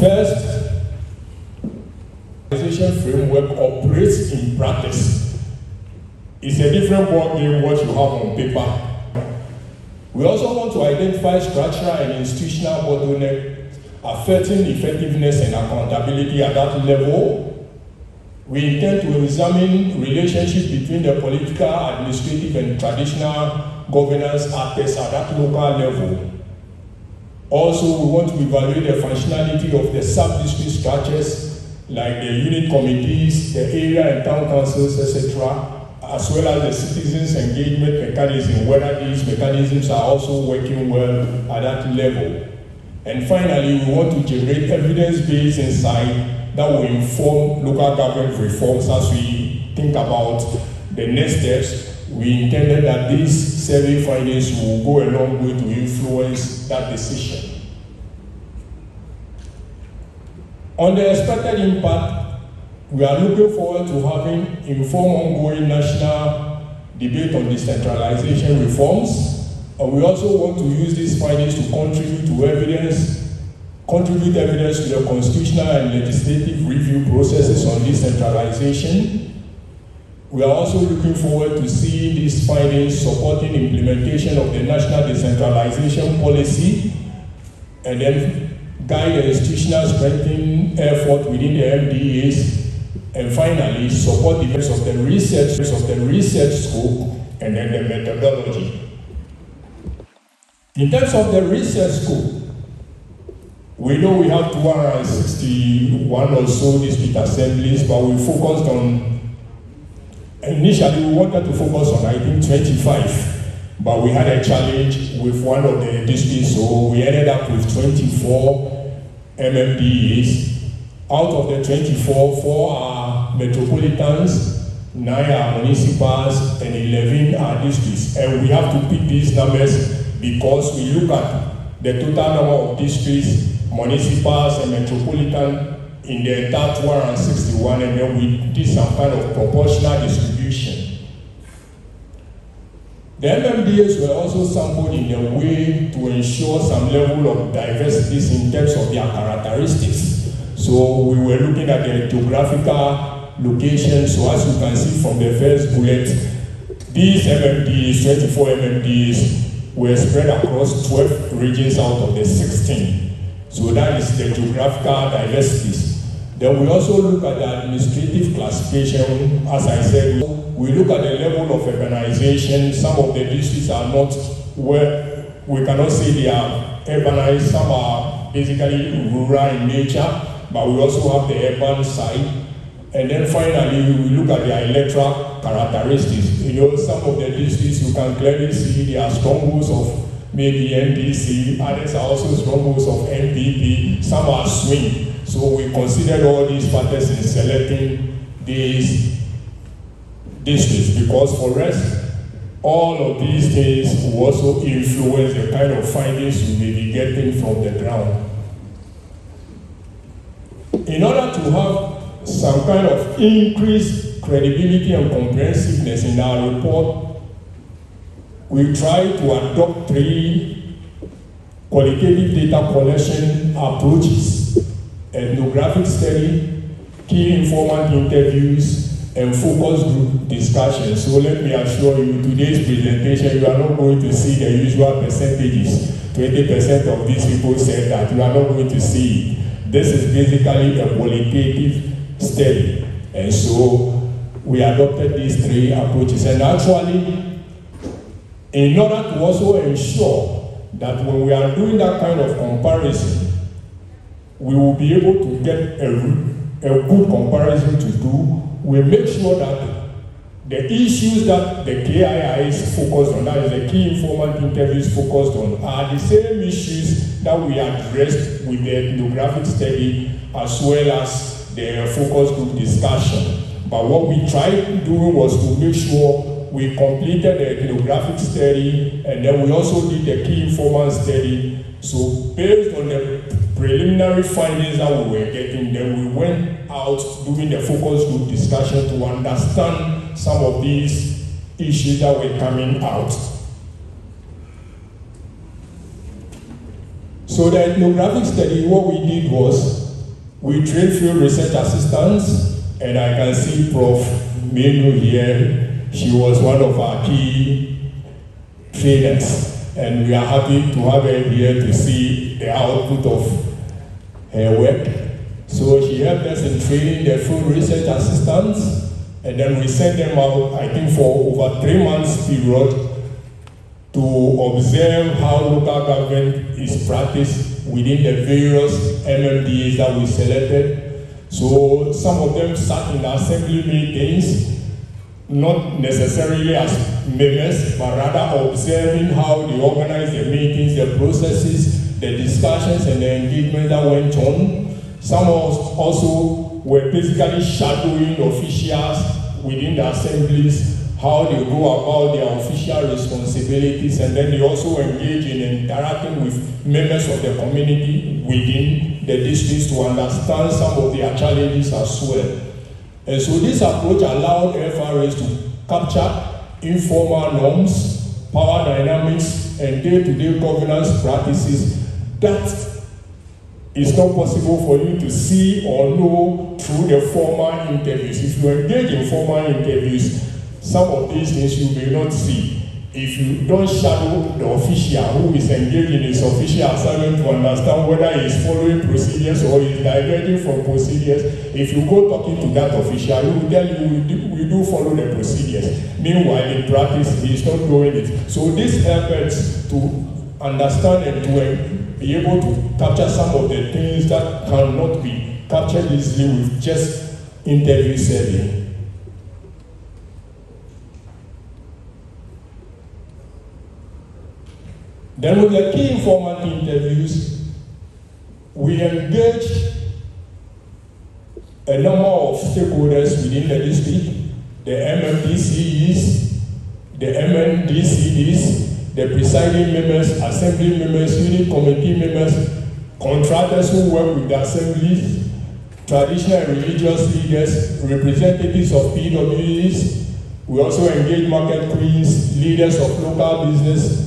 First, the organization framework operates in practice. It's a different ball game what you have on paper. We also want to identify structural and institutional bottlenecks affecting effectiveness and accountability at that level. We intend to examine relationships between the political, administrative, and traditional governance actors at that local level. Also, we want to evaluate the functionality of the sub-district structures like the unit committees, the area and town councils, etc., as well as the citizens' engagement mechanism, whether these mechanisms are also working well at that level. And finally, we want to generate evidence-based insight that will inform local government reforms as we think about the next steps. We intended that these survey findings will go a long way to influence that decision. On the expected impact, we are looking forward to having informed ongoing national debate on decentralization reforms, and we also want to use these findings to contribute evidence to the constitutional and legislative review processes on decentralization. We are also looking forward to seeing these findings supporting implementation of the national decentralization policy and then guide the institutional strengthening effort within the MDAs, and finally support the use of the research scope and then the methodology. In terms of the research scope, we know we have 261 or so district assemblies, but we focused on, initially we wanted to focus on, I think, 25, but we had a challenge with one of the districts, so we ended up with 24 MMDAs. Out of the 24, 4 are metropolitans, 9 are municipals, and 11 are districts. And we have to pick these numbers because we look at the total number of districts, municipals, and metropolitan in the entire 261, and then we did some kind of proportional distribution. The MMDAs were also sampled in a way to ensure some level of diversity in terms of their characteristics. So we were looking at the geographical location. So as you can see from the first bullet, these MMDAs, 24 MMDAs, were spread across 12 regions out of the 16. So that is the geographical diversities. Then we also look at the administrative classification. As I said, we look at the level of urbanization. Some of the districts are not where we cannot say they are urbanized. Some are basically rural in nature, but we also have the urban side. And then finally, we look at their electoral characteristics. You know, some of the districts you can clearly see they are strongholds of maybe NDC, others are also strongholds of NPP, some are swing. So we considered all these factors in selecting these districts, because for us, all of these things will also influence the kind of findings we may be getting from the ground. In order to have some kind of increased credibility and comprehensiveness in our report, we try to adopt 3 qualitative data collection approaches: ethnographic study, key informant interviews, and focus group discussions. So let me assure you, today's presentation, you are not going to see the usual percentages. 20% of these people said that. You are not going to see it. This is basically a qualitative study. And so we adopted these 3 approaches. And actually, in order to also ensure that when we are doing that kind of comparison, we will be able to get a good comparison to do, we make sure that the issues that the KII is focused on, that is the key informant interviews focused on, are the same issues that we addressed with the ethnographic study as well as the focus group discussion. But what we tried doing was to make sure we completed the ethnographic study, and then we also did the key informant study. So based on the preliminary findings that we were getting, then we went out doing the focus group discussion to understand some of these issues that were coming out. So the ethnographic study, what we did was, We train field research assistants, and I can see Prof. Menu here. She was one of our key trainers, and we are happy to have her here to see the output of her work. So she helped us in training the field research assistants, and then we sent them out, I think, for over 3 months period to observe how local government is practiced within the various MMDAs that we selected. So some of them sat in assembly meetings, not necessarily as members, but rather observing how they organize the meetings, the processes, the discussions, and the engagement that went on. Some also were basically shadowing officials within the assemblies, how they go about their official responsibilities, and then they also engage in interacting with members of the community within the districts to understand some of their challenges as well. And so this approach allowed FRAs to capture informal norms, power dynamics, and day-to-day governance practices that is not possible for you to see or know through the formal interviews. If you engage in formal interviews, some of these things you may not see. If you don't shadow the official who is engaged in his official assignment to understand whether he is following procedures or he is diverging from procedures, if you go talking to that official, he will tell you we do follow the procedures. Meanwhile, in practice, he is not doing it. So this helps to understand and to be able to capture some of the things that cannot be captured easily with just interview serving. Then with the key informal interviews, we engage a number of stakeholders within the district, the MMDCEs, the MNDCDs, the presiding members, assembly members, unit committee members, contractors who work with the assemblies, traditional and religious leaders, representatives of PWEs. We also engage market queens, leaders of local business,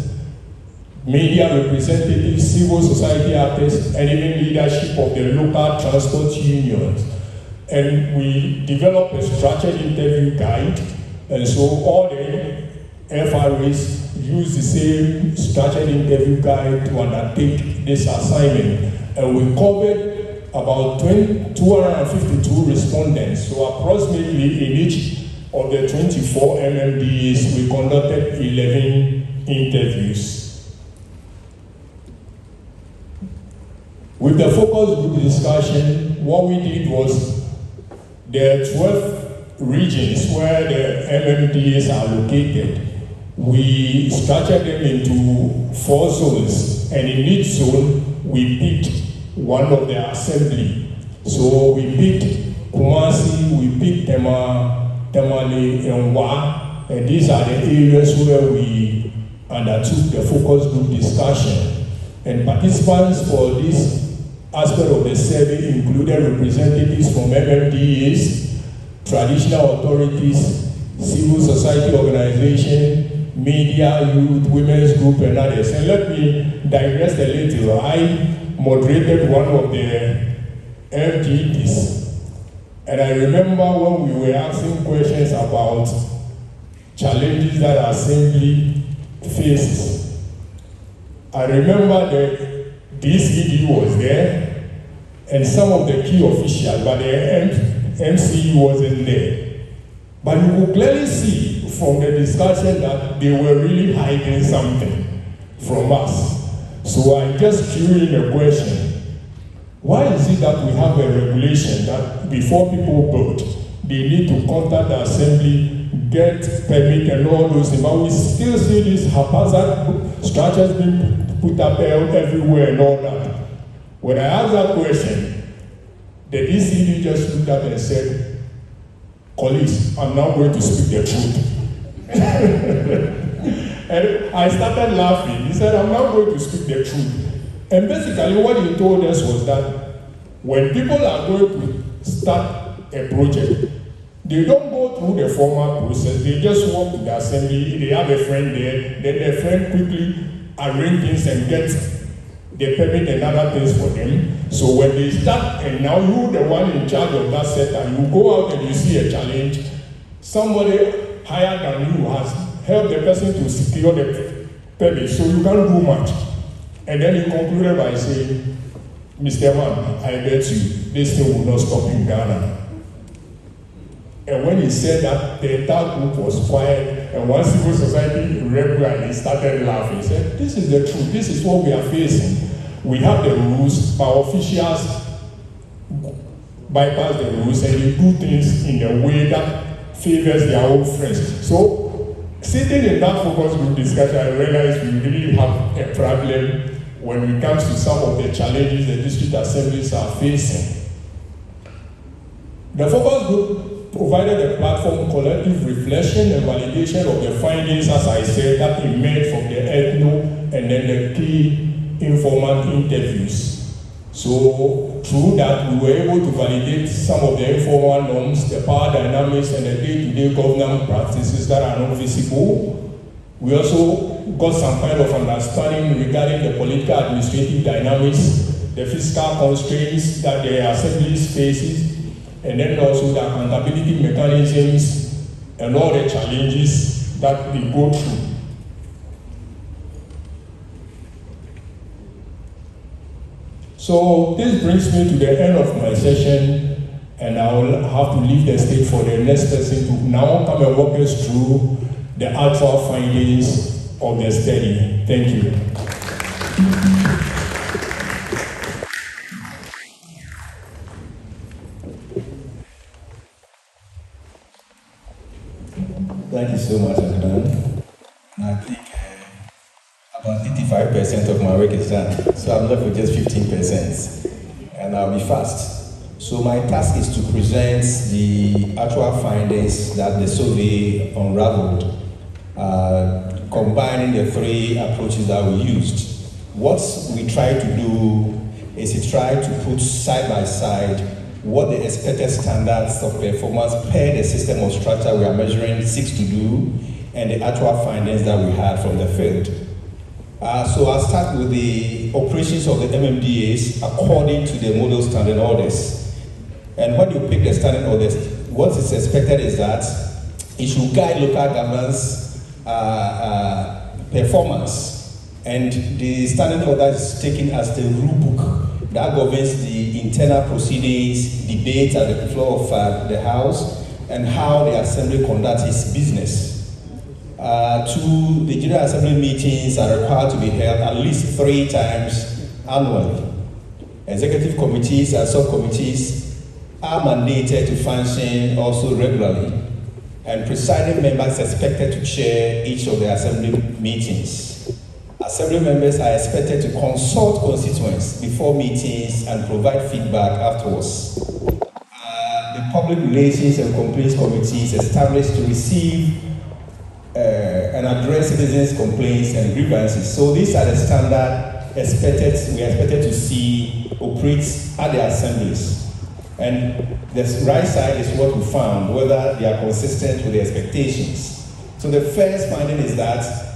media representatives, civil society actors, and even leadership of the local transport unions. And we developed a structured interview guide, and so all the FRAs use the same structured interview guide to undertake this assignment. And we covered about 252 respondents. So approximately in each of the 24 MMDAs, we conducted 11 interviews. With the focus group discussion, what we did was there are 12 regions where the MMDAs are located. We structured them into 4 zones, and in each zone, we picked one of the assembly. So we picked Kumasi, we picked Tamale, and Wa, and these are the areas where we undertook the focus group discussion. And participants for this aspect of the survey included representatives from MMDAs, traditional authorities, civil society organizations, media, youth, women's group, and others. And let me digress a little. I moderated one of the FGDs, and I remember when we were asking questions about challenges that assembly faces. I remember the DCD was there, and some of the key officials, but the MCE wasn't there. But you could clearly see from the discussion that they were really hiding something from us. So I just threw in a question. Why is it that we have a regulation that before people vote, they need to contact the assembly, get permit and all those things, but we still see these haphazard structures being put up everywhere and all that. When I asked that question, the DCD just looked up and said, colleagues, I'm now going to speak the truth. And I started laughing. He said, I'm now going to speak the truth. And basically what he told us was that when people are going to start a project, they don't go through the formal process. They just walk to the assembly, they have a friend there, then their friend quickly arrange things and get the permit and other things for them. So when they start, and now you the one in charge of that sector, you go out and you see a challenge, somebody higher than you has helped the person to secure the permit, so you can't do much. And then he concluded by saying, Mr. Man, I bet you, this thing will not stop in Ghana. And when he said that, the entire group was quiet, and one civil society regularly started laughing. He said, this is the truth, this is what we are facing. We have the rules, but officials bypass the rules and they do things in a way that favors their own friends. So, sitting in that focus group discussion, I realized we really have a problem when it comes to some of the challenges the district assemblies are facing. The focus group provided a platform for collective reflection and validation of the findings, as I said, that emerged from the ethno and then the key informal interviews. So through that, we were able to validate some of the informal norms, the power dynamics, and the day-to-day governance practices that are not visible. We also got some kind of understanding regarding the political administrative dynamics, the fiscal constraints that the assemblies faces, and then also the accountability mechanisms and all the challenges that we go through. So this brings me to the end of my session, and I will have to leave the stage for the next person to now come and walk us through the actual findings of the study. Thank you. Thank you so much, Adnan. I think about 85% of my work is done, so I'm left with just 15%, and I'll be fast. So my task is to present the actual findings that the survey unraveled, combining the three approaches that we used. What we try to do is to try to put side by side what the expected standards of performance per the system of structure we are measuring seeks to do, and the actual findings that we had from the field. So I'll start with the operations of the MMDAs according to the model standing orders. And when you pick the standing orders, what is expected is that it should guide local governance performance. And the standing order is taken as the rule book that governs the internal proceedings, debates at the floor of the House, and how the Assembly conducts its business. The General Assembly meetings are required to be held at least 3 times annually. Executive committees and subcommittees are mandated to function also regularly, and presiding members are expected to chair each of the Assembly meetings. Assembly members are expected to consult constituents before meetings and provide feedback afterwards. The Public Relations and Complaints Committee is established to receive and address citizens' complaints and grievances. So these are the standard we are expected to see operate at the assemblies. And the right side is what we found, whether they are consistent with the expectations. So the first finding is that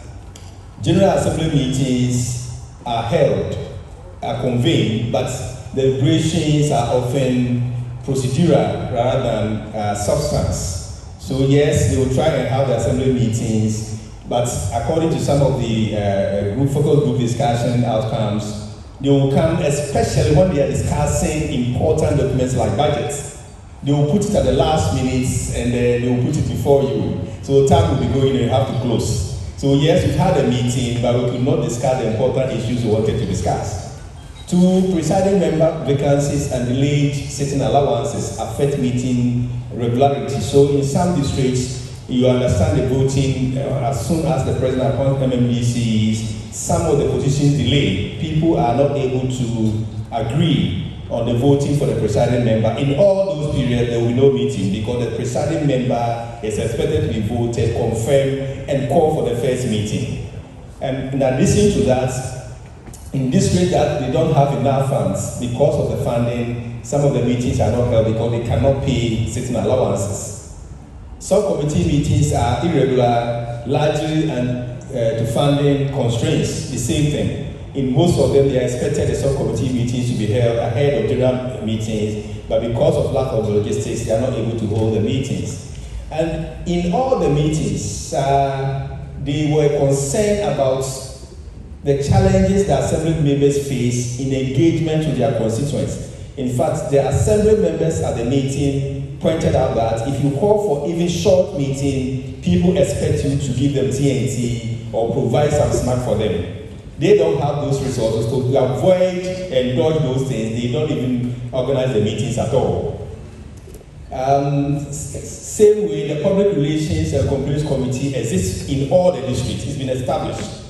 General Assembly meetings are held, are convened, but the deliberations are often procedural rather than substance. So yes, they will try and have the Assembly meetings, but according to some of the focus group discussion outcomes, they will come, especially when they are discussing important documents like budgets. They will put it at the last minutes and they will put it before you. So time will be going and you have to close. So yes, we've had a meeting, but we could not discuss the important issues we wanted to discuss. 2, presiding member vacancies and delayed sitting allowances affect meeting regularity. So in some districts, you understand the voting as soon as the president appoints MMDCs, some of the positions delay. People are not able to agree on the voting for the presiding member. In all those periods, there will be no meeting because the presiding member is expected to be voted, confirmed, and called for the first meeting. And in addition to that, in districts that they don't have enough funds because of the funding, some of the meetings are not held because they cannot pay sitting allowances. Subcommittee meetings are irregular, largely and to funding constraints, the same thing. in most of them, they expected the subcommittee meetings to be held ahead of general meetings, but because of lack of logistics, they are not able to hold the meetings. And in all the meetings, they were concerned about the challenges that assembly members face in engagement with their constituents. In fact, the assembly members at the meeting pointed out that if you call for even short meeting, people expect you to give them TNT or provide some snack for them. They don't have those resources, so to avoid and dodge those things, they don't even organize the meetings at all. Same way, the Public Relations and Complaints Committee exists in all the districts. It's been established.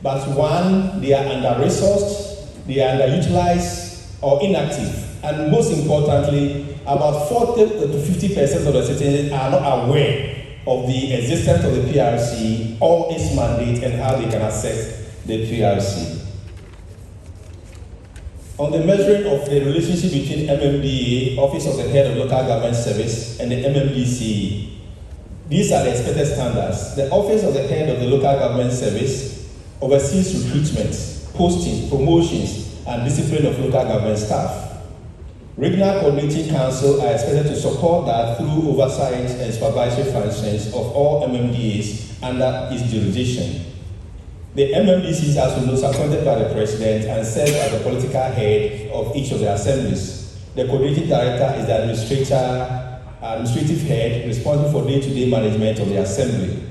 But one, they are under-resourced, they are underutilized or inactive. And most importantly, about 40 to 50% of the citizens are not aware of the existence of the PRC or its mandate and how they can access the PRC. On the measuring of the relationship between MMDA, Office of the Head of Local Government Service, and the MMDC, these are the expected standards. The Office of the Head of the Local Government Service oversees recruitment, postings, promotions, and discipline of local government staff. Regional Coordinating Council are expected to support that through oversight and supervisory functions of all MMDAs under its jurisdiction. The MMDCs, as we know, are appointed by the President and serve as the political head of each of the assemblies. The Coordinating Director is the administrative head responsible for day-to-day management of the Assembly.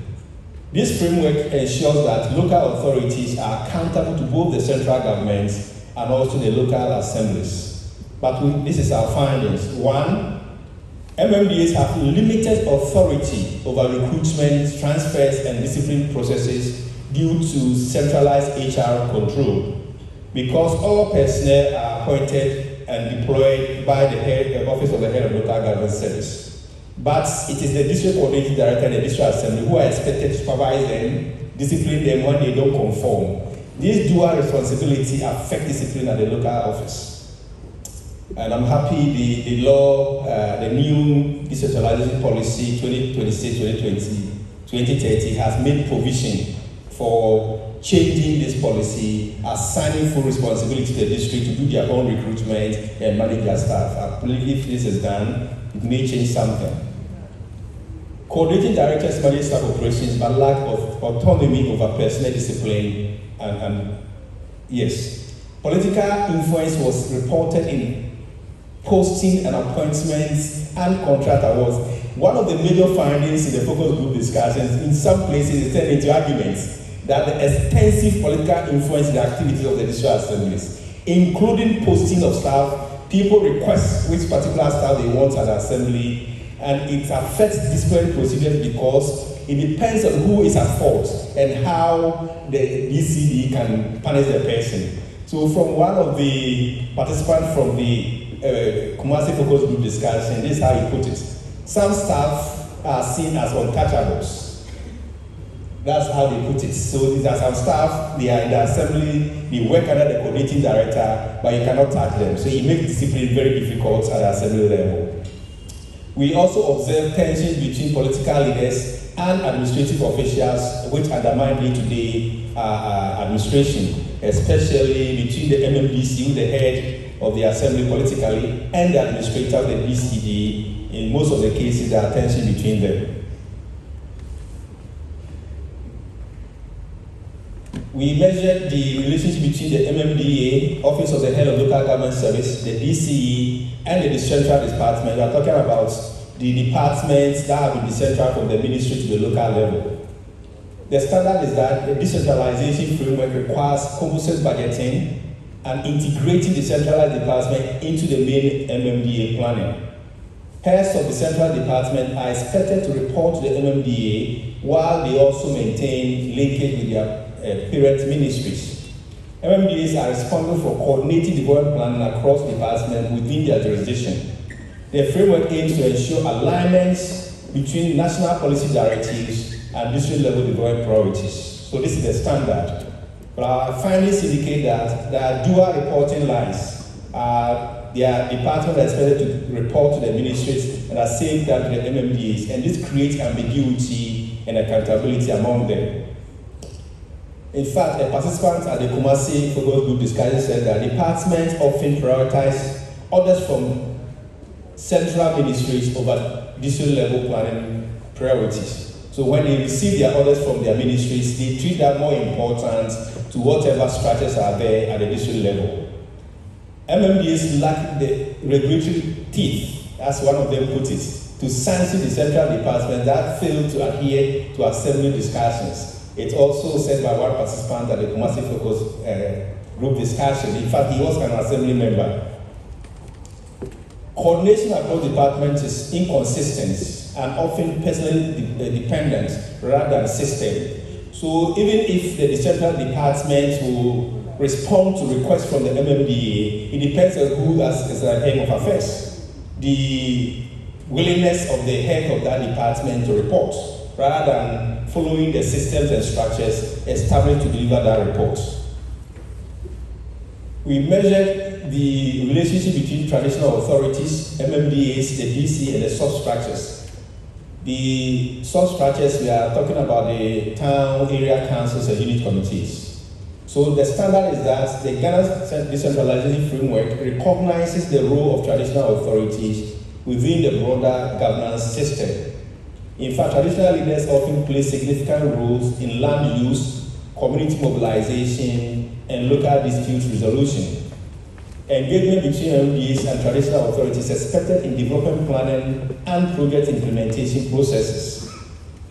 This framework ensures that local authorities are accountable to both the central government and also the local assemblies. But this is our findings. One, MMDAs have limited authority over recruitment, transfers, and discipline processes due to centralized HR control, because all personnel are appointed and deployed by the Office of the Head of Local Government Service. But it is the District Coordinating Director and the District Assembly who are expected to supervise them, discipline them when they don't conform. This dual responsibility affects discipline at the local office. And I'm happy the law, the new decentralization policy 2026-2030 has made provision for changing this policy, assigning full responsibility to the district to do their own recruitment and manage their staff. I believe if this is done, it may change something. Coordinating directors manage staff operations but lack of autonomy over personnel discipline and yes. Political influence was reported in posting and appointments and contract awards. One of the major findings in the focus group discussions, in some places it turned into arguments that the extensive political influence in the activities of the district assemblies, including posting of staff, people request which particular staff they want at the assembly, and it affects disciplinary procedures because it depends on who is at fault and how the DCD can punish the person. So from one of the participants from the Kumasi Focus Group discussion, this is how he put it. Some staff are seen as untouchables. That's how they put it. So there are some staff, they are in the assembly, they work under the coordinating director, but you cannot touch them. So it makes discipline very difficult at the assembly level. We also observe tensions between political leaders and administrative officials, which undermine day-to-day administration, especially between the MMDC, the head of the assembly politically, and the administrator of the DCD. In most of the cases, there are tensions between them. We measured the relationship between the MMDA, Office of the Head of Local Government Service, the DCE, and the decentralized department. We are talking about the departments that have been decentralized from the ministry to the local level. The standard is that the decentralization framework requires composite budgeting and integrating the centralized department into the main MMDA planning. Heads of the central department are expected to report to the MMDA while they also maintain linkage with their parent ministries. MMDAs are responsible for coordinating development planning across departments within their jurisdiction. The framework aims to ensure alignments between national policy directives and district level development priorities. So this is the standard. But our findings indicate that there are dual reporting lines. Their department are expected to report to the ministries and at the same time to the MMDAs, and this creates ambiguity and accountability among them. In fact, a participant at the Kumasi Focus Group discussion said that departments often prioritize orders from central ministries over district level planning priorities. So when they receive their orders from their ministries, they treat that more important to whatever structures are there at the district level. MMDAs lack the regulatory teeth, as one of them put it, to sanction the central departments that fail to adhere to assembly discussions. It's also said by one participant at the Kumasi Focus Group discussion. In fact, he was an assembly member. Coordination across departments is inconsistent and often personally dependent rather than system. So even if the central department will respond to requests from the MMDA, it depends on who is the head of affairs. The willingness of the head of that department to report, rather than following the systems and structures established to deliver that report. We measured the relationship between traditional authorities, MMDAs, the DC, and the substructures. The substructures, we are talking about the town, area councils, and unit committees. So the standard is that the Ghana decentralization framework recognizes the role of traditional authorities within the broader governance system. In fact, traditional leaders often play significant roles in land use, community mobilization, and local dispute resolution. Engagement between MMDAs and traditional authorities is expected in development planning and project implementation processes.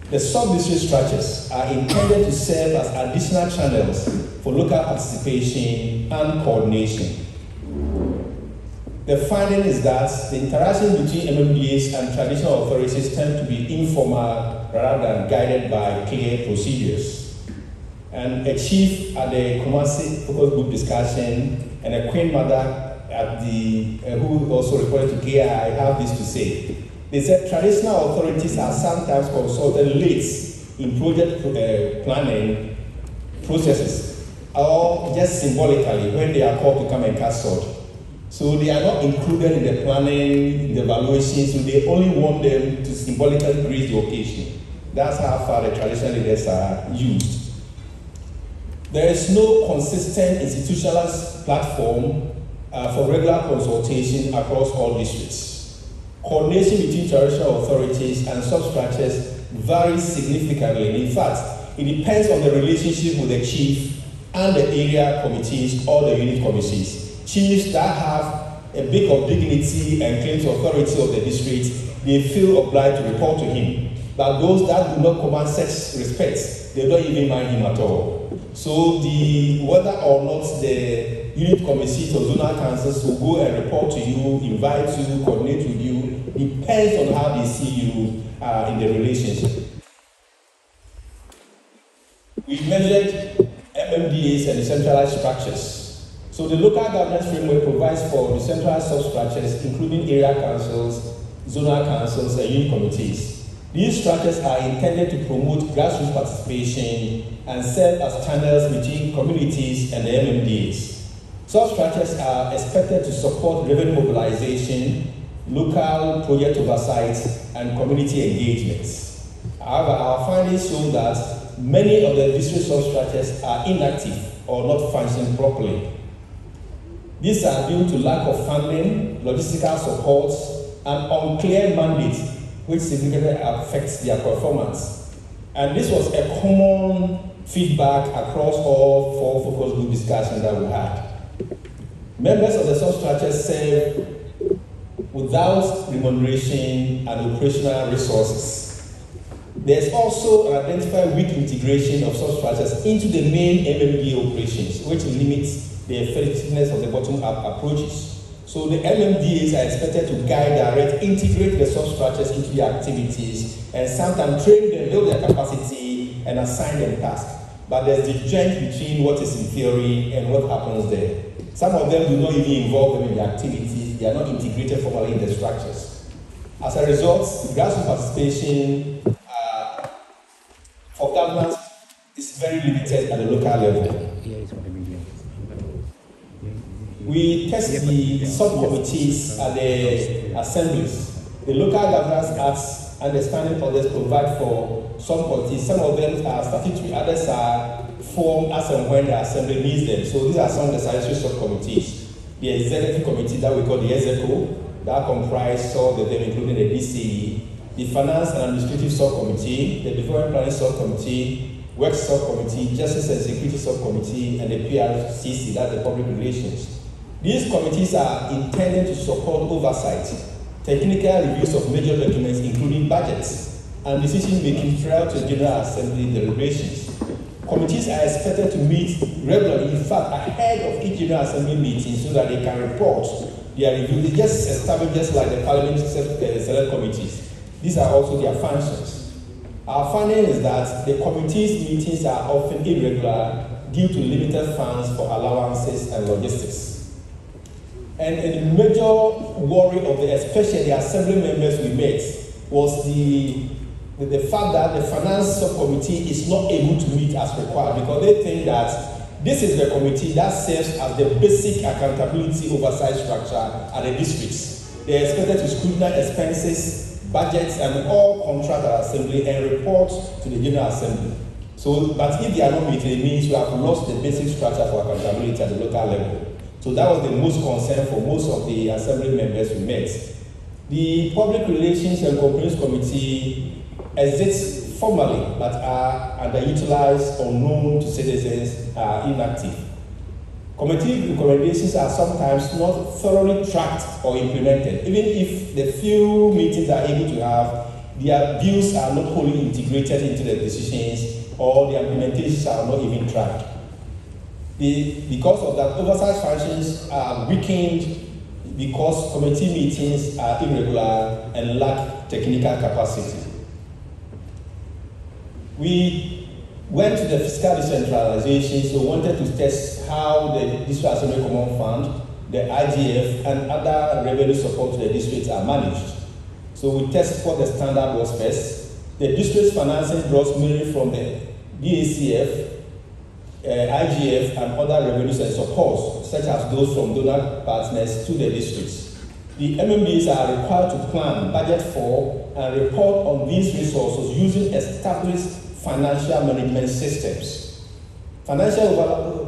The sub-district structures are intended to serve as additional channels for local participation and coordination. The finding is that the interaction between MMDAs and traditional authorities tend to be informal rather than guided by clear procedures. And a chief at the Kumasi Focus Group discussion and a queen mother at the who also reported to KI have this to say. They said traditional authorities are sometimes consulted late in project planning processes, or just symbolically when they are called to come and cast salt. So they are not included in the planning, in the evaluation, so they only want them to symbolically grace the occasion. That's how far the traditional leaders are used. There is no consistent institutionalized platform for regular consultation across all districts. Coordination between traditional authorities and substructures varies significantly. In fact, it depends on the relationship with the chief and the area committees or the unit committees. Chiefs that have a bit of dignity and claims authority of the district, they feel obliged to report to him. But those that do not command such respect, they don't even mind him at all. So whether or not the unit committees or zonal councils will go and report to you, invite you, coordinate with you, depends on how they see you in the relationship. We measured MMDAs and decentralized structures. So the local governance framework provides for decentralized substructures, including area councils, zonal councils, and unit committees. These structures are intended to promote grassroots participation and serve as channels between communities and the MMDAs. Substructures are expected to support revenue mobilization, local project oversight, and community engagements. However, our findings show that many of the district substructures are inactive or not functioning properly. These are due to lack of funding, logistical support, and unclear mandate, which significantly affects their performance. And this was a common feedback across all 4 focus group discussions that we had. Members of the substructures serve without remuneration and operational resources. There's also an identified weak integration of substructures into the main MMDA operations, which limits the effectiveness of the bottom-up approaches. So the MMDAs are expected to guide, direct, integrate the substructures into their activities, and sometimes train them, build their capacity, and assign them tasks. But there's the joint between what is in theory and what happens there. Some of them do not even involve them in the activities. They are not integrated formally in the structures. As a result, grassroots participation for governance is very limited at the local level. We test the subcommittees at the assemblies. The local governance acts and the standing orders provide for some committees. Some of them are statutory, others are formed as and when the Assembly needs them. So these are some of the statutory subcommittees. The Executive Committee that we call the EXECO, that comprises all of them, including the DCE, the Finance and Administrative Subcommittee, the Development Planning Subcommittee, Works Subcommittee, Justice and Security Subcommittee, and the PRCC, that's the Public Relations. These committees are intended to support oversight, technical reviews of major documents, including budgets, and decision-making prior to General Assembly deliberations. Committees are expected to meet regularly, in fact, ahead of each General Assembly meeting so that they can report their review. They just established just like the Parliament Select Committees. These are also their functions. Our finding is that the committees' meetings are often irregular due to limited funds for allowances and logistics. And a major worry of especially the Assembly members we met was the fact that the Finance Subcommittee is not able to meet as required because they think that this is the committee that serves as the basic accountability oversight structure at the districts. They are expected to scrutinize expenses, budgets, and all contracts at Assembly and report to the General Assembly. So, but if they are not meeting, it means we have lost the basic structure for accountability at the local level. So that was the most concern for most of the Assembly members we met. The Public Relations and Complaints Committee exists formally but are underutilized or known to citizens are inactive. Committee recommendations are sometimes not thoroughly tracked or implemented. Even if the few meetings are able to have, their views are not wholly integrated into the decisions or the implementations are not even tracked. Because of that, oversight functions are weakened because committee meetings are irregular and lack technical capacity. We went to the fiscal decentralization, so wanted to test how the District Assembly Common Fund, the IGF, and other revenue support to the districts are managed. So we tested what the standard was first. The district's financing draws mainly from the DACF, IGF, and other revenues and supports, such as those from donor partners to the districts. The MMBs are required to plan, budget for, and report on these resources using established financial management systems. Financial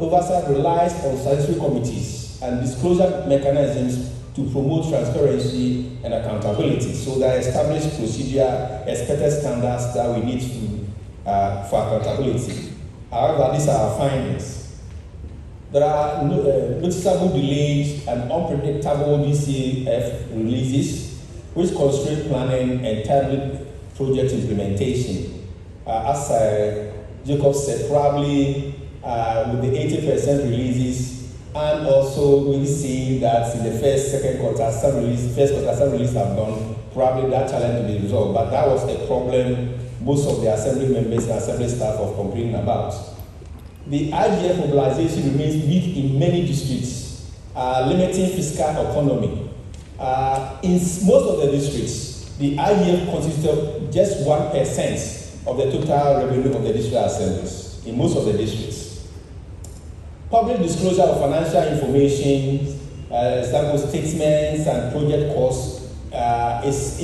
oversight relies on statutory committees and disclosure mechanisms to promote transparency and accountability. So there are established procedure, expected standards that we need for accountability. However, these are our findings. There are noticeable delays and unpredictable DCF releases, which constrain planning and timely project implementation. As Jacob said, probably with the 80% releases, and also we see that in the second quarter, some releases have gone, probably that challenge will be resolved. But that was a problem most of the Assembly members and Assembly staff are complaining about. The IGF mobilization remains weak in many districts, limiting fiscal autonomy. In most of the districts, the IGF consists of just 1% of the total revenue of the district assemblies, in most of the districts. Public disclosure of financial information, example statements and project costs, is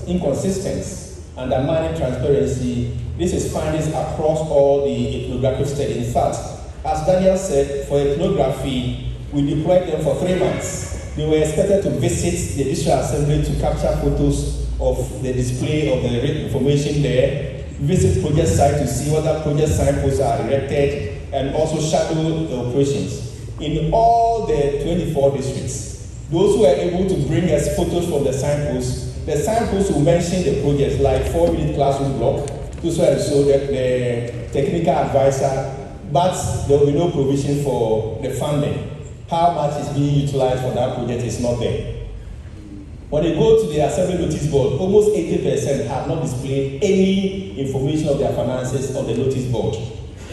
inconsistent, undermining transparency. This is findings across all the ethnographic studies. In fact, as Daniel said, for ethnography, we deployed them for 3 months. They were expected to visit the district assembly to capture photos of the display of the information there, visit project site to see whether project signposts are erected, and also shadow the operations. In all the 24 districts, those who were able to bring us photos from the signposts will mention the projects like 4-minute classroom block, so the technical advisor, but there will be no provision for the funding. How much is being utilized for that project is not there. When they go to the assembly notice board, almost 80% have not displayed any information of their finances on the notice board.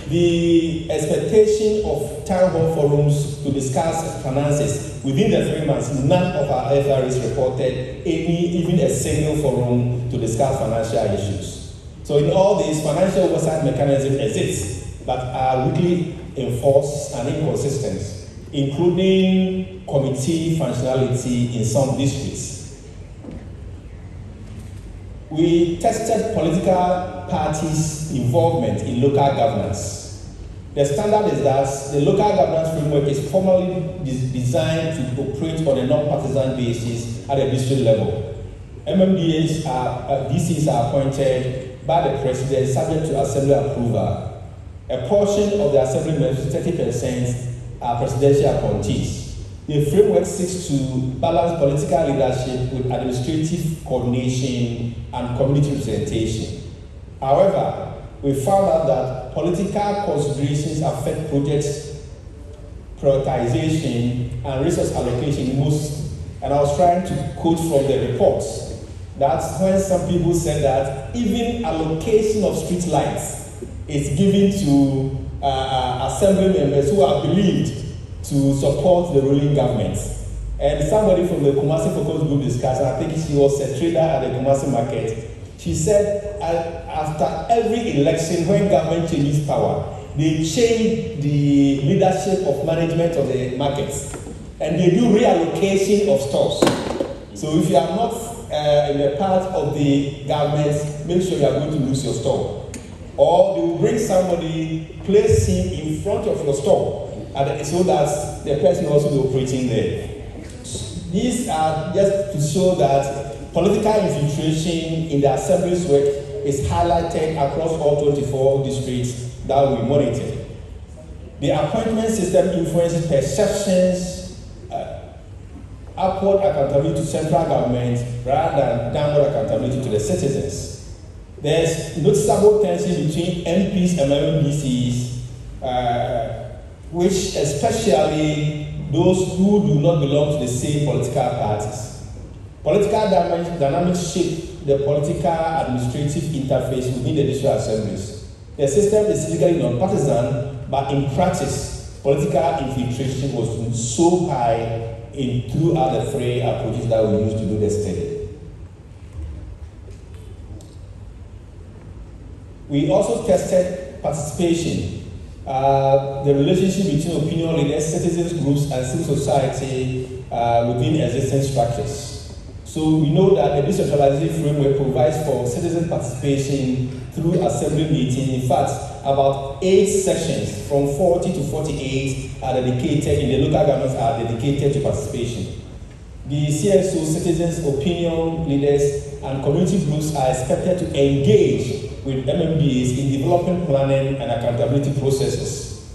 The expectation of town hall forums to discuss finances within the 3 months, none of our FRAs reported even a single forum to discuss financial issues. So in all these, financial oversight mechanisms exist, but are weakly enforced and inconsistent, including committee functionality in some districts. we tested political parties' involvement in local governance. The standard is that the local governance framework is formally designed to operate on a non-partisan basis at a district level. MMDAs DCs are appointed by the president subject to assembly approval. A portion of the assembly members, 30%, are presidential appointees. The framework seeks to balance political leadership with administrative coordination and community representation. However, we found out that political considerations affect project prioritization and resource allocation most. And I was trying to quote from the reports. That's when some people said that even allocation of street lights is given to assembly members who are believed to support the ruling government. And somebody from the Kumasi Focus Group discussed, I think she was a trader at the Kumasi market. She said after every election, when government changes power, they change the leadership of management of the markets and they do reallocation of stores. So if you are not in a part of the government, make sure you are going to lose your store. Or they will bring somebody, place him in front of your store so that the person also be operating there. These are just to show that political infiltration in the assembly's work is highlighted across all 24 districts that we monitored. The appointment system influences perceptions, upward accountability to central government rather than downward accountability to the citizens. There's noticeable tension between MPs and MMDCs, which especially those who do not belong to the same political parties. Political dynamics shape the political administrative interface within the district assemblies. The system is physically non-partisan, but in practice, political infiltration was so high throughout the three approaches that we used to do the study. We also tested participation, the relationship between opinion leaders, citizens groups, and civil society within existing structures. So we know that the decentralization framework provides for citizen participation through assembly meetings. In fact, about 8 sections from 40 to 48 are dedicated, in the local governments are dedicated to participation. The CSO, citizens, opinion leaders, and community groups are expected to engage with MMDAs in developing planning and accountability processes.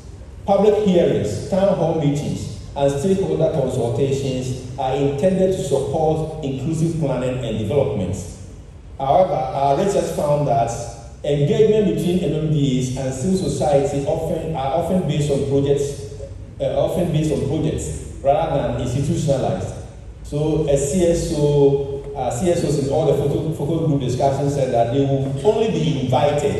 Public hearings, town hall meetings, and stakeholder consultations are intended to support inclusive planning and development. However, our research found that engagement between MMDAs and civil society are often based on projects rather than institutionalized. So a CSOs in all the focal group discussions said that they will only be invited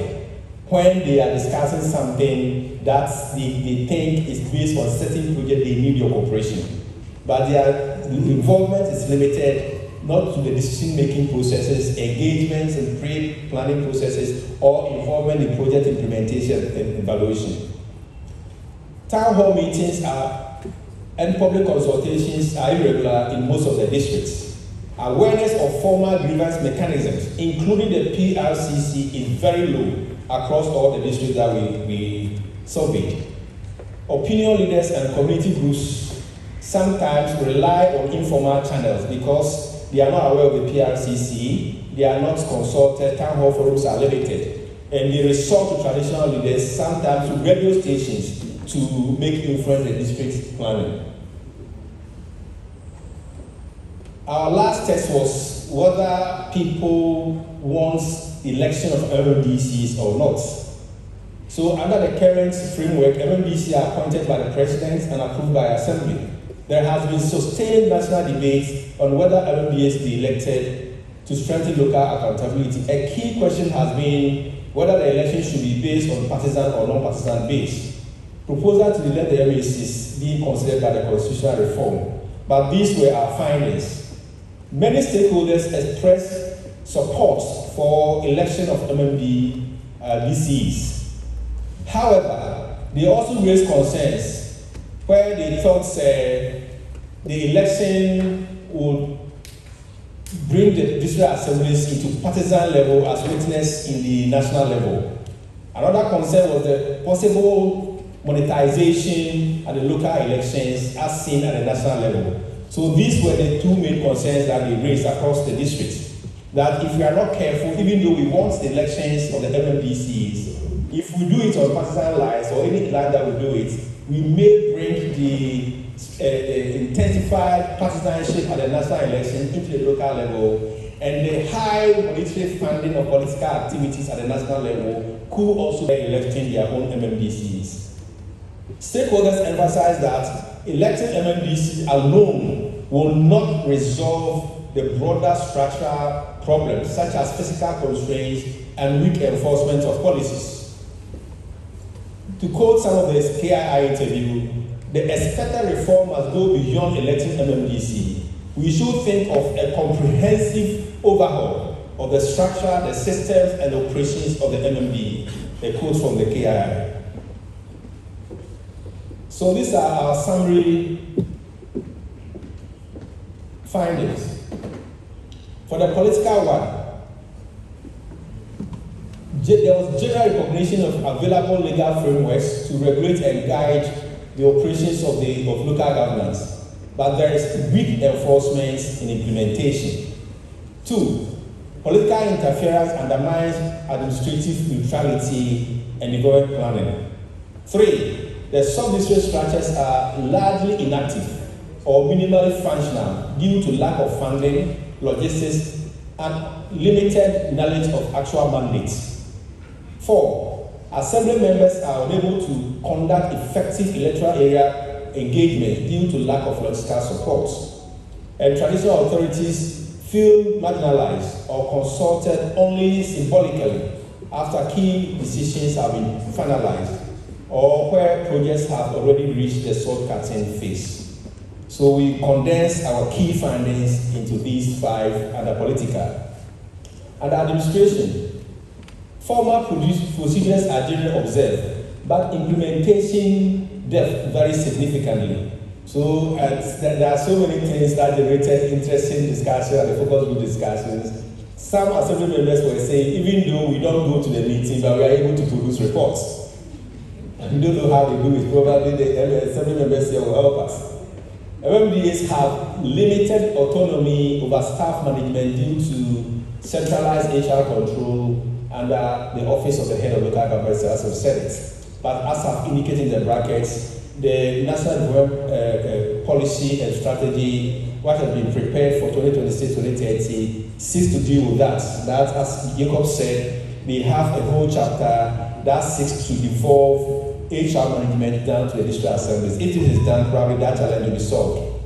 when they are discussing something that they think is based on certain project they need your cooperation. But their involvement is limited not to the decision-making processes, engagements and pre-planning processes, or involvement in project implementation and evaluation. Town hall meetings and public consultations are irregular in most of the districts. Awareness of formal grievance mechanisms, including the PRCC, is very low across all the districts that we surveyed. Opinion leaders and community groups sometimes rely on informal channels because they are not aware of the PRCC, they are not consulted, town hall forums are limited, and they resort to traditional leaders, sometimes to radio stations, to make influence in district planning. Our last test was whether people want election of MMDCs or not. So under the current framework, MMDCs are appointed by the president and approved by assembly. There has been sustained national debate on whether MMDCs be elected to strengthen local accountability. A key question has been whether the election should be based on partisan or non-partisan base. Proposal to elect the MACs being considered by the constitutional reform, but these were our findings. Many stakeholders expressed support for election of MMDCs. However, they also raised concerns where they thought the election would bring the district assemblies into partisan level as witnessed in the national level. Another concern was the possible monetization at the local elections as seen at the national level. So these were the two main concerns that we raised across the district. That if we are not careful, even though we want the elections of the MMDCs, if we do it on partisan lines or any line that we do it, we may bring the intensified partisanship at the national election into the local level, and the high monetary funding of political activities at the national level could also be electing their own MMDCs. Stakeholders emphasize that electing MMDCs alone will not resolve the broader structural problems such as physical constraints and weak enforcement of policies. To quote some of this KII interview, the expected reform must go beyond electing MMDC. We should think of a comprehensive overhaul of the structure, the systems, and operations of the MMD. A quote from the KII. So these are our summary findings. For the political one, there was general recognition of available legal frameworks to regulate and guide the operations of local governance, but there is weak enforcement in implementation. 2, political interference undermines administrative neutrality and development planning. 3, the sub-district structures are largely inactive or minimally functional due to lack of funding, logistics, and limited knowledge of actual mandates. 4, assembly members are unable to conduct effective electoral area engagement due to lack of logistical support. And traditional authorities feel marginalized or consulted only symbolically after key decisions have been finalized or where projects have already reached the sword-cutting phase. So we condense our key findings into these 5 under political. Under administration, formal procedures are generally observed, but implementation depth varies significantly. So there are so many things that generated interesting discussion and the focus group discussions. Some assembly members were saying, even though we don't go to the meeting, but we are able to produce reports. We don't know how they do it. Probably the assembly members here will help us. MMDAs have limited autonomy over staff management due to centralized HR control under the Office of the Head of Local Government, as I've said it. But as I've indicated in the brackets, the National Development Policy and Strategy, what has been prepared for 2026-2030, seeks to deal with that. That, as Jacob said, they have a whole chapter that seeks to devolve HR management down to the district assemblies. If it is done, probably that challenge will be solved.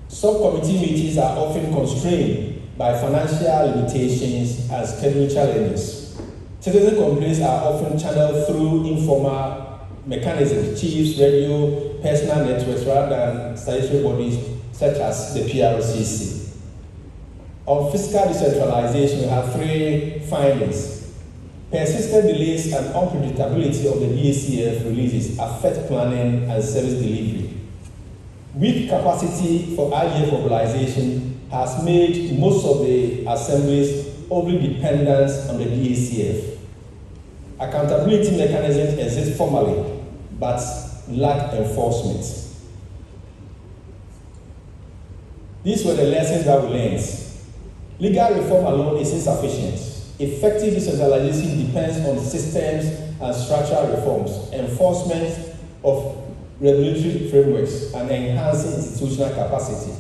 Subcommittee meetings are often constrained by financial limitations and scheduling challenges. Citizen complaints are often channeled through informal mechanisms, chiefs, radio, personal networks, rather than statutory bodies such as the PRCC. On fiscal decentralization, we have 3 findings. Persistent delays and unpredictability of the DACF releases affect planning and service delivery. Weak capacity for IGF mobilization has made most of the assemblies overly dependent on the DACF. Accountability mechanisms exist formally, but lack enforcement. These were the lessons that we learned. Legal reform alone is insufficient. Effective decentralization depends on systems and structural reforms, enforcement of regulatory frameworks, and enhancing institutional capacity.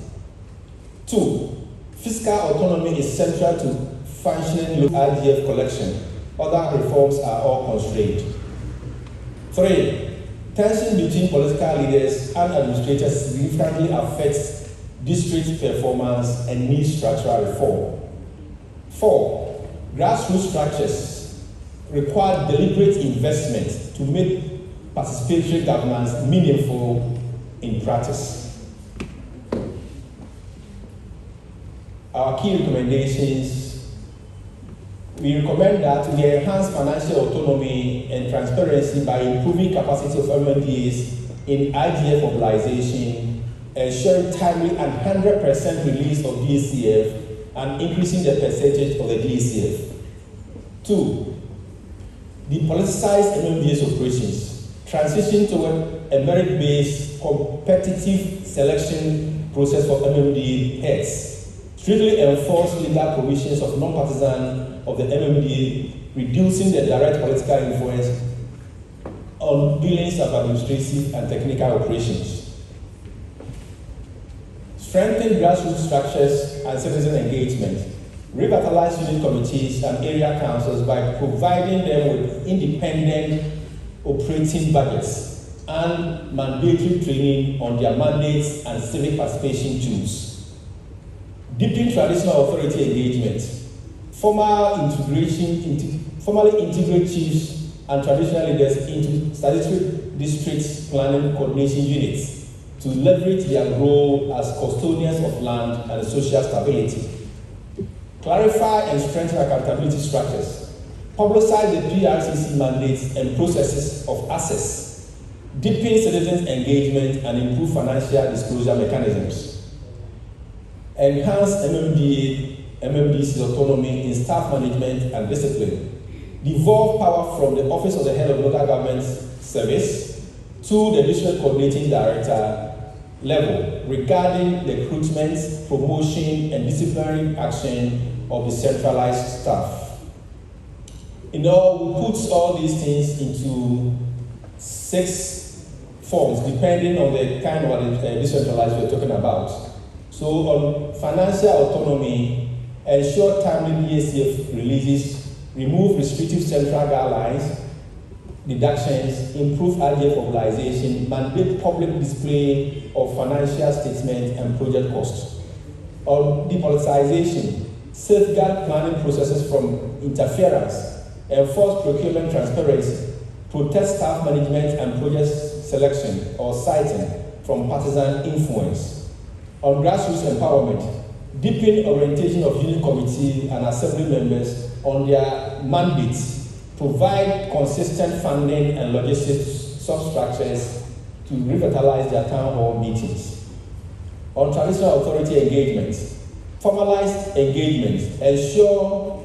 2, fiscal autonomy is central to functioning IGF collection. Other reforms are all constrained. 3, tension between political leaders and administrators significantly affects district performance and needs structural reform. 4, grassroots structures require deliberate investment to make participatory governance meaningful in practice. Our key recommendations: we recommend that we enhance financial autonomy and transparency by improving capacity of MMDAs in IGF mobilization, ensuring timely and 100% release of DACF, and increasing the percentage of the DACF. 2, depoliticize MMDA's operations, transition toward a merit-based competitive selection process for MMDA heads, strictly enforce legal provisions of non-partisan of the MMDA, reducing the direct political influence on dealings of administrative and technical operations. Strengthen grassroots structures and citizen engagement. Revitalize unit committees and area councils by providing them with independent operating budgets and mandatory training on their mandates and civic participation tools. Deepen traditional authority engagement. Formally integrate chiefs and traditional leaders into statutory district planning coordination units to leverage their role as custodians of land and social stability. Clarify and strengthen accountability structures. Publicize the PRCC mandates and processes of access. Deepen citizens' engagement and improve financial disclosure mechanisms. Enhance MMDC's autonomy in staff management and discipline. Devolve power from the Office of the Head of Local Government Service to the District Coordinating Director level regarding the recruitment, promotion, and disciplinary action of the centralized staff. We put all these things into 6 forms, depending on the kind of decentralized we're talking about. So on financial autonomy, ensure timely DACF releases, remove restrictive central guidelines, deductions, improve RDF mobilization, mandate public display of financial statements and project costs. On depoliticization, safeguard planning processes from interference, enforce procurement transparency, protect staff management and project selection or siting from partisan influence. On grassroots empowerment, deepen orientation of unit committee and assembly members on their mandates, provide consistent funding and logistics substructures to revitalize their town hall meetings. On traditional authority engagement, formalized engagement, ensure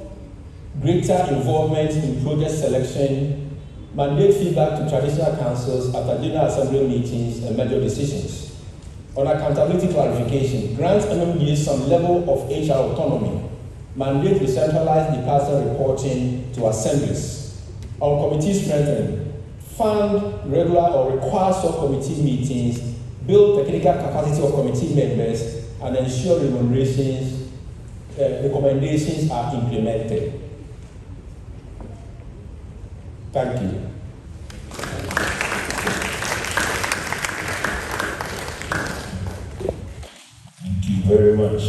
greater involvement in project selection, mandate feedback to traditional councils after general assembly meetings and major decisions. On accountability clarification, grant MMDA some level of HR autonomy, mandate decentralized department reporting to assemblies. On committee strengthening, fund regular or require subcommittee meetings, build technical capacity of committee members, and ensure recommendations are implemented. Thank you. Thank you very much.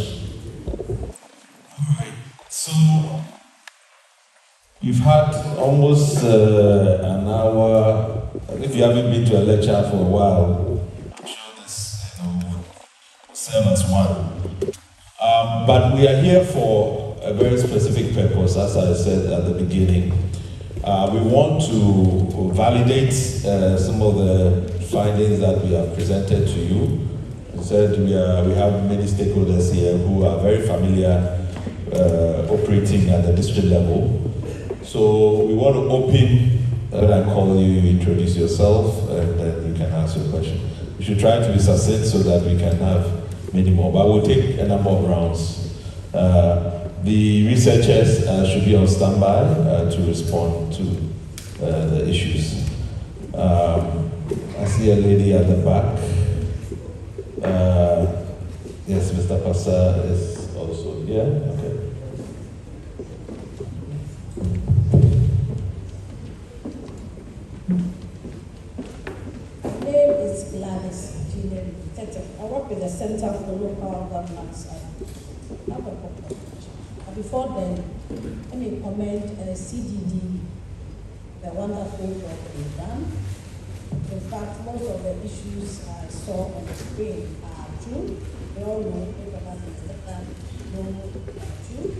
All right, so you've had almost an hour. If you haven't been to a lecture for a while, I'm sure this will serve as one. But we are here for a very specific purpose, as I said at the beginning. We want to validate some of the findings that we have presented to you. I said we have many stakeholders here who are very familiar operating at the district level. So we want to open, when I call you, you introduce yourself, and then you can ask your question. We should try to be succinct so that we can have many more, but we'll take a number of rounds. The researchers should be on standby to respond to the issues. I see a lady at the back. Yes, Mr. Passa is also here. Okay. My name is Gladys Junior. I work with the Center for Local Governance. I have a question. Before then, let me comment CDD, the wonderful work they've done. In fact, most of the issues I saw on the screen are true. We all know everybody is that true.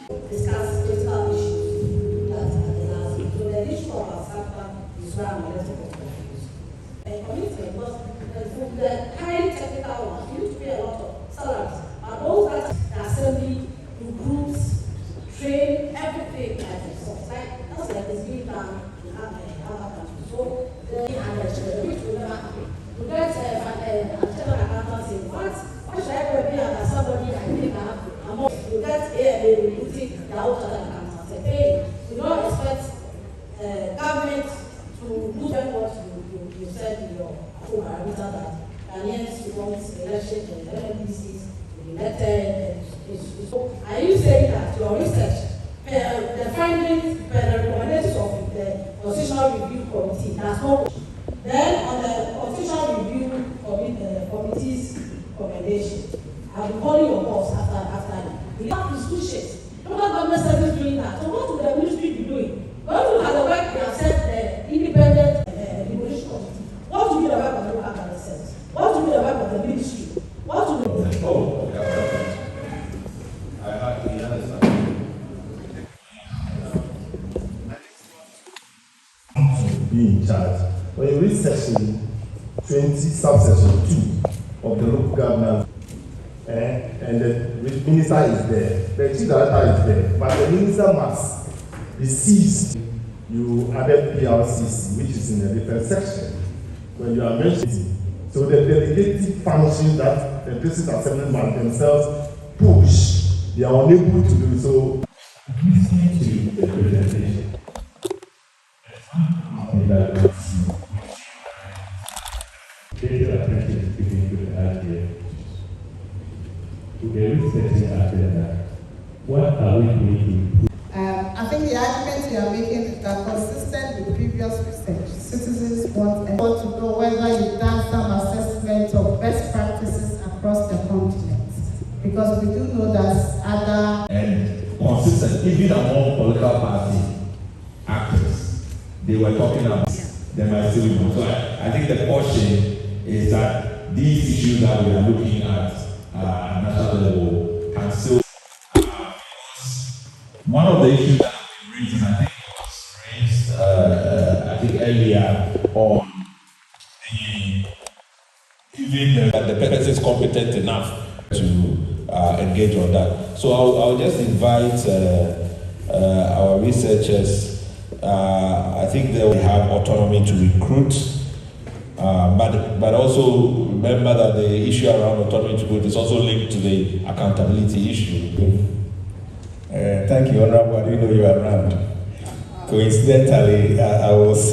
discuss critical issues that are the last week. So the issue of our SAPA is where I'm a little bit confused. And commitment was the highly technical ones, you need to pay a lot of salaries. But those that the assembly, recruits, train, everything like so. Like that's like it's being done in other countries. So which will never happen. To get a general accountant saying, why should I ever be under somebody I think you get AMA recruiting the outside accountants and pay. You don't expect government to do them what you said in your parameter that Ghanaians want election and MPCs to be elected. Are you saying that your research, the findings, the recommendations of the Constitutional Review Committee does not? Then on the Constitutional Review Committee's recommendation, I'll be calling your boss after you. We have institutions. Local government service doing that. So what will the ministry be doing? When you have the work, they have said the independent demolition committee. What will be the work of the local government service? What will be the work of the ministry? What will be the I hardly understand. Be in charge. When you read section 20, subsection 2 of the local government, and the minister is there, the chief director is there, but the minister must be seized. You added PLCC, which is in a different section, when you are mentioning. So the delegative function that the district assemblymen themselves push, they are unable to do so. Listening to the presentation. Data attention is given to the idea. To the researching agenda, what are we doing to improve? I think the argument you are making is that consistent with previous research, citizens want to know whether you've done some assessment of best practices across the continent. Because we do know that other And consistent, even among political party actors, they were talking about them as still know. So I think the caution is that these issues that we are looking at national level can still. One of the issues that has been raised, and I think was raised, earlier on even the person is competent enough to engage on that. So I'll just invite our researchers. I think they will have autonomy to recruit. But also remember that the issue around autonomy to recruit is also linked to the accountability issue. Thank you, Honorable. I didn't know you were around. Coincidentally, I was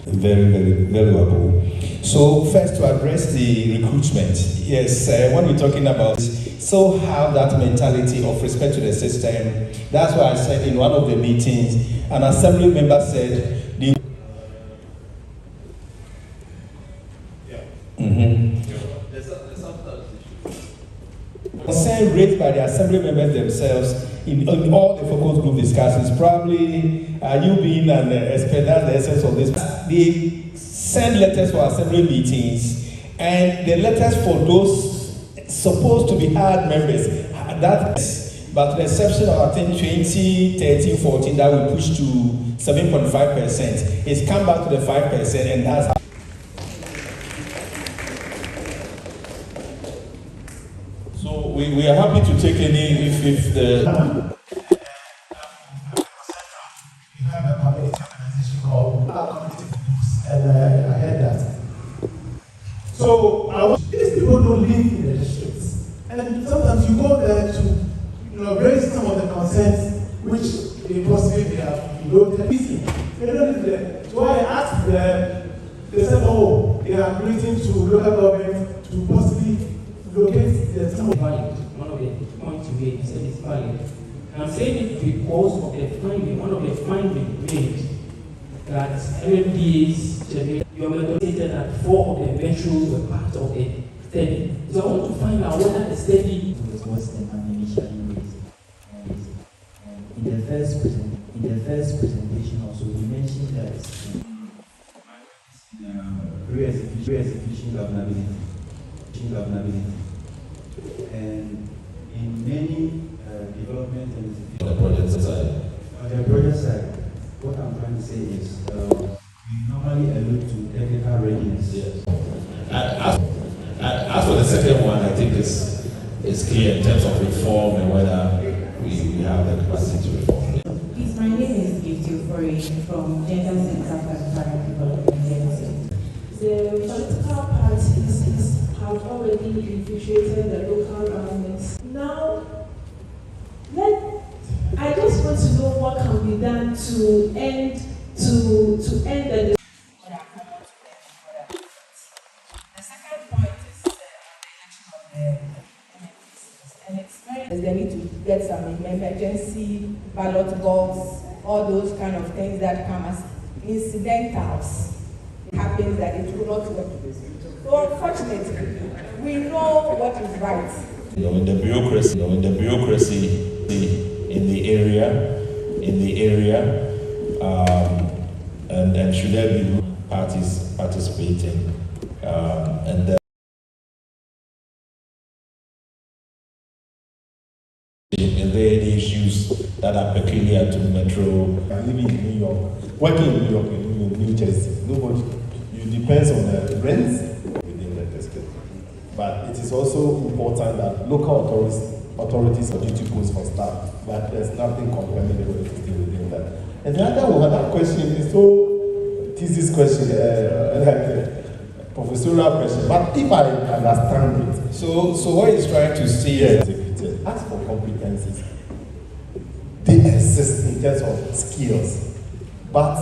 very valuable. So first, to address the recruitment, yes, when we're talking about so have that mentality of respect to the system. That's why I said in one of the meetings, an assembly member said, concern raised by the assembly members themselves in all the focus group discussions, probably you being an expert, that's the essence of this. They send letters for assembly meetings, and the letters for those supposed to be hard members, but to the exception of I think 2013-14 that we pushed to 7.5%, it's come back to the 5%, and that's how. So we are happy to take any if the. We have a community organization called Community Focus, and I heard that. So these people don't live in the districts, and sometimes you go there to raise some of the concerns which they possibly have noted. They don't live there. So I asked them, they said, oh, they are agreeing to local government to possibly locate the some valid. One of the points you made, you said it's valid. And I'm saying it because of the finding, one of the findings made that MMDAs, your method stated that 4 of the metros were part of the study. So I want to find out whether the study was the man initially raised. In the first presentation also, we mentioned that re-execution governability. And in many development and On the project side. On the project side, what I'm trying to say is we normally allude to technical readiness. Yes. As for the second one, I think it's clear in terms of reform and whether we have the capacity to reform. Please, my name is Gov'T from Gender Center for Employment Development Agency. The political parties have already infiltrated the local governments. Now, I just want to know what can be done to end the. The second point is the election of the MPs. And it's they need to get some emergency ballot box, all those kind of things that come as incidentals. It happens that it will not work. So unfortunately, we know what is right. In the bureaucracy, in the area, and should there be parties participating, and then is there any issues that are peculiar to Metro? I'm living in New York, working in New York, in New Jersey. Nobody, it depends on the rents within the district. But it is also important that local authorities are duty posts for staff, but there's nothing compelling within that. And the other question is thesis question, professorial question, but if I understand it. So what he's trying to say is ask for competencies. They exist in terms of skills, but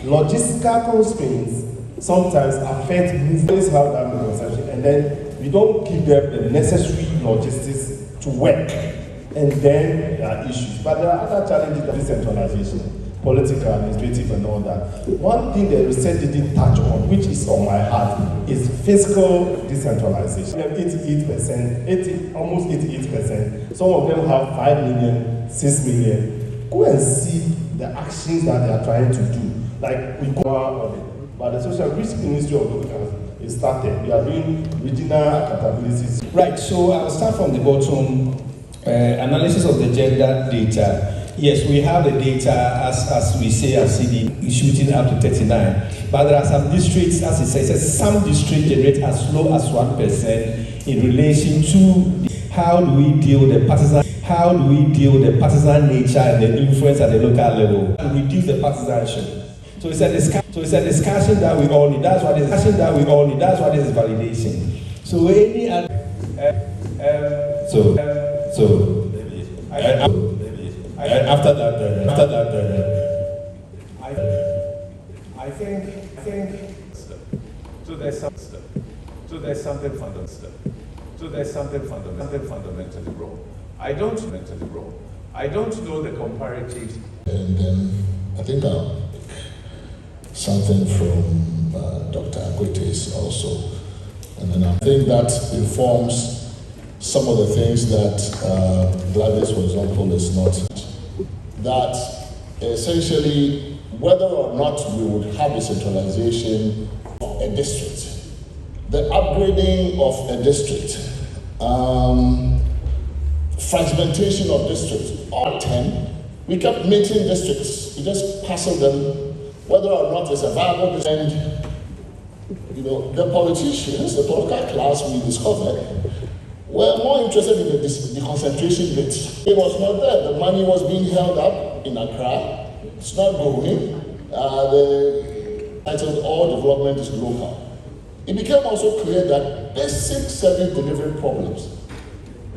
logistical constraints sometimes affect movements, how that conception, and then we don't give them the necessary logistics to work, and then there are issues. But there are other challenges of decentralization, political, administrative, and all that. One thing the research didn't touch on, which is on my heart, is fiscal decentralization. 88%, almost 88%. Some of them have 5 million, 6 million. Go and see the actions that they are trying to do. Like we go on it. But the Social Risk Ministry of Local Government is started. We are doing regional accountabilities. right. So I'll start from the bottom. Analysis of the gender data. Yes, we have the data as we say as CD is shooting up to 39. But there are some districts, as it says, some districts generate as low as 1% in relation to how do we deal with the partisan nature and the influence at the local level to reduce the partisanship. So it's a discussion that we all need. That's what is validation. So any after that, I think so. There's something fundamentally wrong. I don't know the comparatives. And then I think something from Dr. Akwete also, and then I think that informs some of the things that Gladys, for example, is not. That essentially, whether or not we would have a centralization of a district, the upgrading of a district, fragmentation of districts, all 10, we kept making districts, we just passing them, whether or not it's a viable district. And, the politicians, the political class we discovered, were more interested in the concentration bit. It was not there. The money was being held up in Accra. It's not going. All development is local. It became also clear that basic service delivery problems,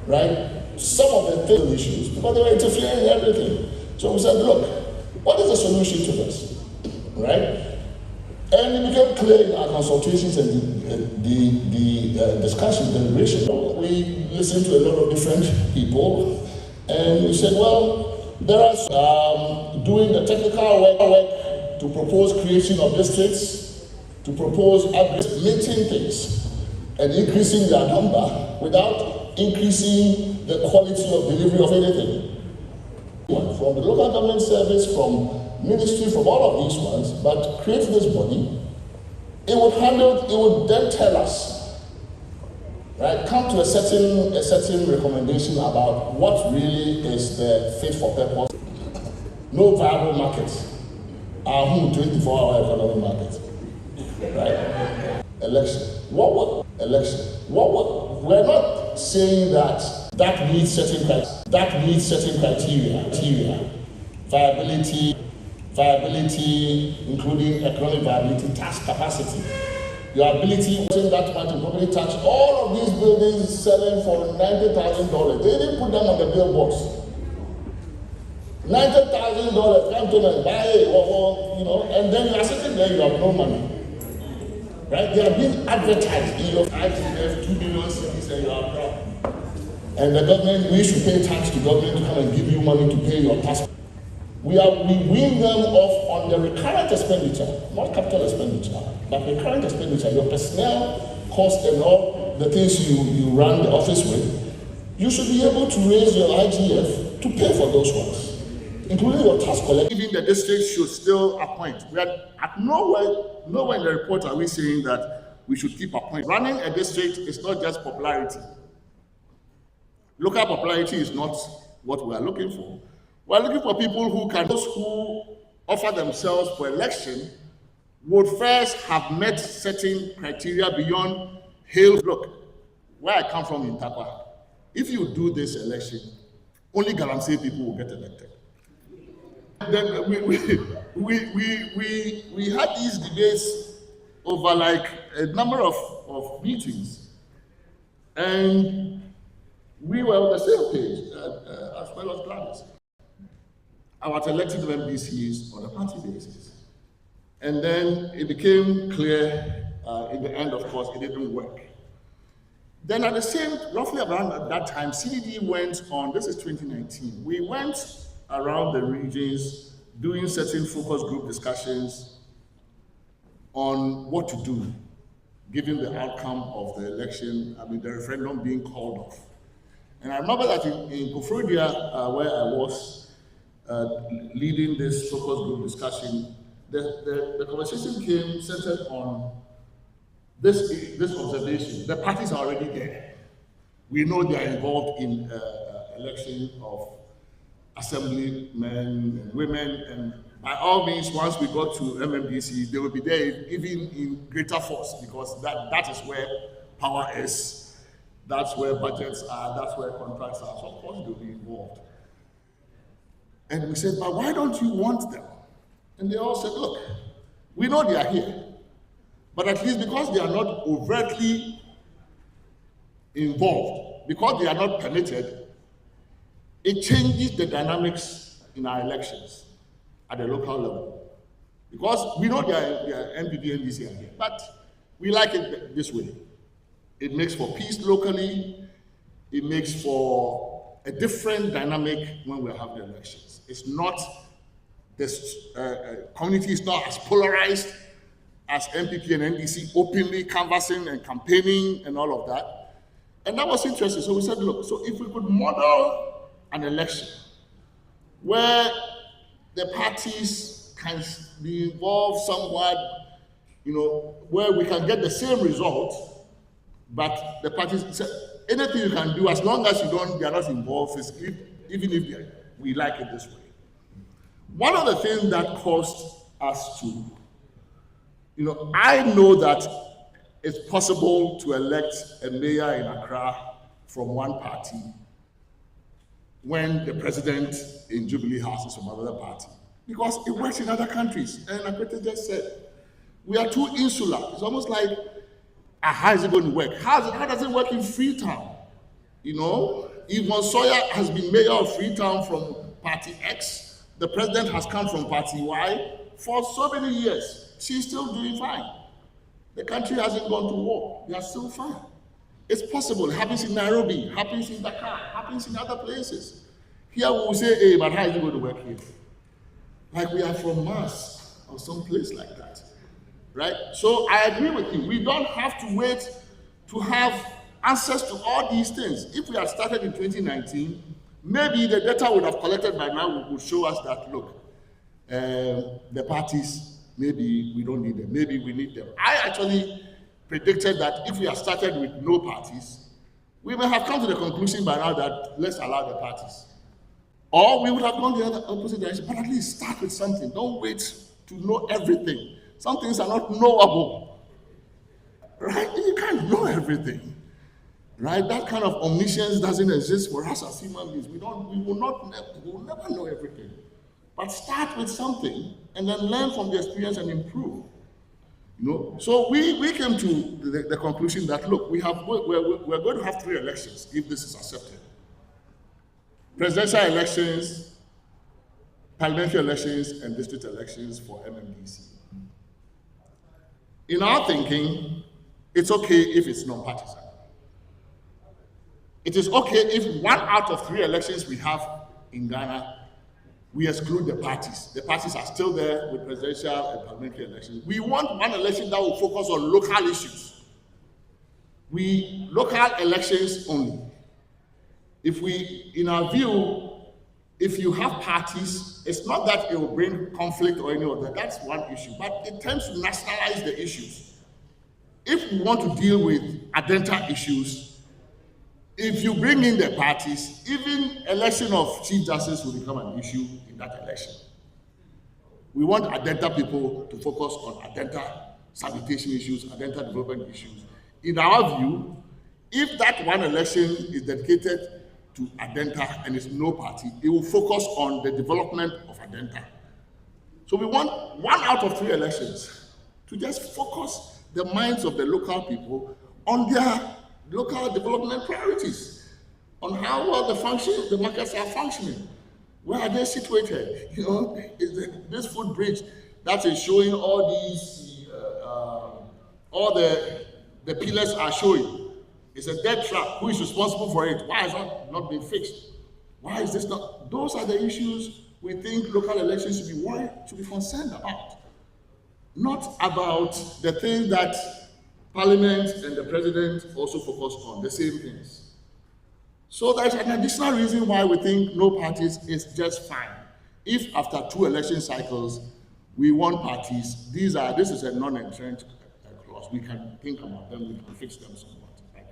right? Some of the things issues, because they were interfering in everything. So we said, look, what is the solution to this, right? And it became clear in our consultations and the discussion, deliberation. We listened to a lot of different people, and we said, well, there are doing the technical work to propose creation of districts, to propose meeting things, and increasing their number without increasing the quality of delivery of anything. From the local government service, from ministry, from all of these ones, but create this body, it would then tell us right, come to a certain recommendation about what really is the fit for purpose. No viable markets. Our 24-hour economic market. Right? Election. We're not saying that meets certain criteria. Viability, including economic viability, tax capacity. Your ability using that money to properly tax all of these buildings selling for $90,000. They didn't put them on the billboards. $90,000, come to them, buy it, and then you are sitting there, you have no money. Right? They are being advertised in your IGF, 2 billion cities, and you are proud. And the government, we should pay tax to government to come and give you money to pay your tax. We wean them off on the recurrent expenditure, not capital expenditure, but recurrent expenditure, your personnel cost and all the things you run the office with. You should be able to raise your IGF to pay for those ones, including your tax collection. Even the district should still appoint. We are at nowhere in the report are we saying that we should keep appointing. Running a district is not just popularity. Local popularity is not what we are looking for. We are looking for people those who offer themselves for election would first have met certain criteria beyond hail. Look, where I come from in Takwa, if you do this election, only Galamsey people will get elected. Then we had these debates over like a number of meetings, and we were on the same page as well as Gladys. About elected MBCs on a party basis. And then it became clear in the end, of course, it didn't work. Then at the same, roughly around that time, CDD went on, this is 2019, we went around the regions doing certain focus group discussions on what to do, given the outcome of the election, the referendum being called off. And I remember that in Kofrodia, where I was, leading this focus group discussion, the conversation came centered on this observation. The parties are already there. We know they are involved in election of assemblymen and women, and by all means, once we got to MMDC, they will be there even in greater force, because that is where power is, that's where budgets are, that's where contracts are, so of course they'll be involved. And we said, but why don't you want them? And they all said, look, we know they are here, but at least because they are not overtly involved, because they are not permitted, it changes the dynamics in our elections at the local level. Because we know they are MPP and NDC are here, but we like it this way. It makes for peace locally, it makes for a different dynamic when we have the elections. It's not, this community is not as polarized as MPP and NDC openly canvassing and campaigning and all of that. And that was interesting. So we said, look, so if we could model an election where the parties can be involved somewhat, where we can get the same result, but the parties, anything you can do, as long as they are not involved physically, even if we like it this way. One of the things that caused us to, I know that it's possible to elect a mayor in Accra from one party when the president in Jubilee House is from another party, because it works in other countries. And Akwete just said, we are too insular. It's almost like, how is it going to work? How does it work in Freetown? If Monsoya has been mayor of Freetown from party X, the president has come from party Y for so many years. She's still doing fine. The country hasn't gone to war. They are still fine. It's possible. It happens in Nairobi, happens in Dakar, happens in other places. Here we will say, hey, but how is it going to work here? Like we are from Mars or some place like that, right? So I agree with you. We don't have to wait to have answers to all these things. If we had started in 2019, maybe the data would have collected by now would show us that, look, the parties, maybe we don't need them, maybe we need them. I actually predicted that if we had started with no parties, we may have come to the conclusion by now that let's allow the parties. Or we would have gone the other opposite direction, but at least start with something. Don't wait to know everything. Some things are not knowable. Right? You can't know everything. Right? That kind of omniscience doesn't exist for us as human beings. We will never know everything. But start with something and then learn from the experience and improve. So we came to the conclusion that look, we're going to have 3 elections if this is accepted. Presidential elections, parliamentary elections, and district elections for MMDC. In our thinking, it's okay if it's non-partisan. It is okay if 1 out of 3 elections we have in Ghana, we exclude the parties. The parties are still there with presidential and parliamentary elections. We want 1 election that will focus on local issues. Local elections only. In our view, if you have parties, it's not that it will bring conflict or any other. That's one issue, but it tends to nationalize the issues. If we want to deal with identity issues, if you bring in the parties, even election of chief justice will become an issue in that election. We want identity people to focus on identity sanitation issues, identity development issues. In our view, if that 1 election is dedicated to identity and it's no party, it will focus on the development of identity. So we want 1 out of 3 elections to just focus the minds of the local people on their local development priorities, on how well the markets are functioning. Where are they situated? Is this footbridge that is showing all these, all the pillars are showing. It's a dead trap. Who is responsible for it? Why has that not been fixed? Why is this not? Those are the issues we think local elections should be concerned about. Not about the things that Parliament and the President also focus on, the same things. So there's an additional reason why we think no parties is just fine. If after 2 election cycles, we want parties, this is a non-entrenched clause. We can think about them, we can fix them somewhat. Right?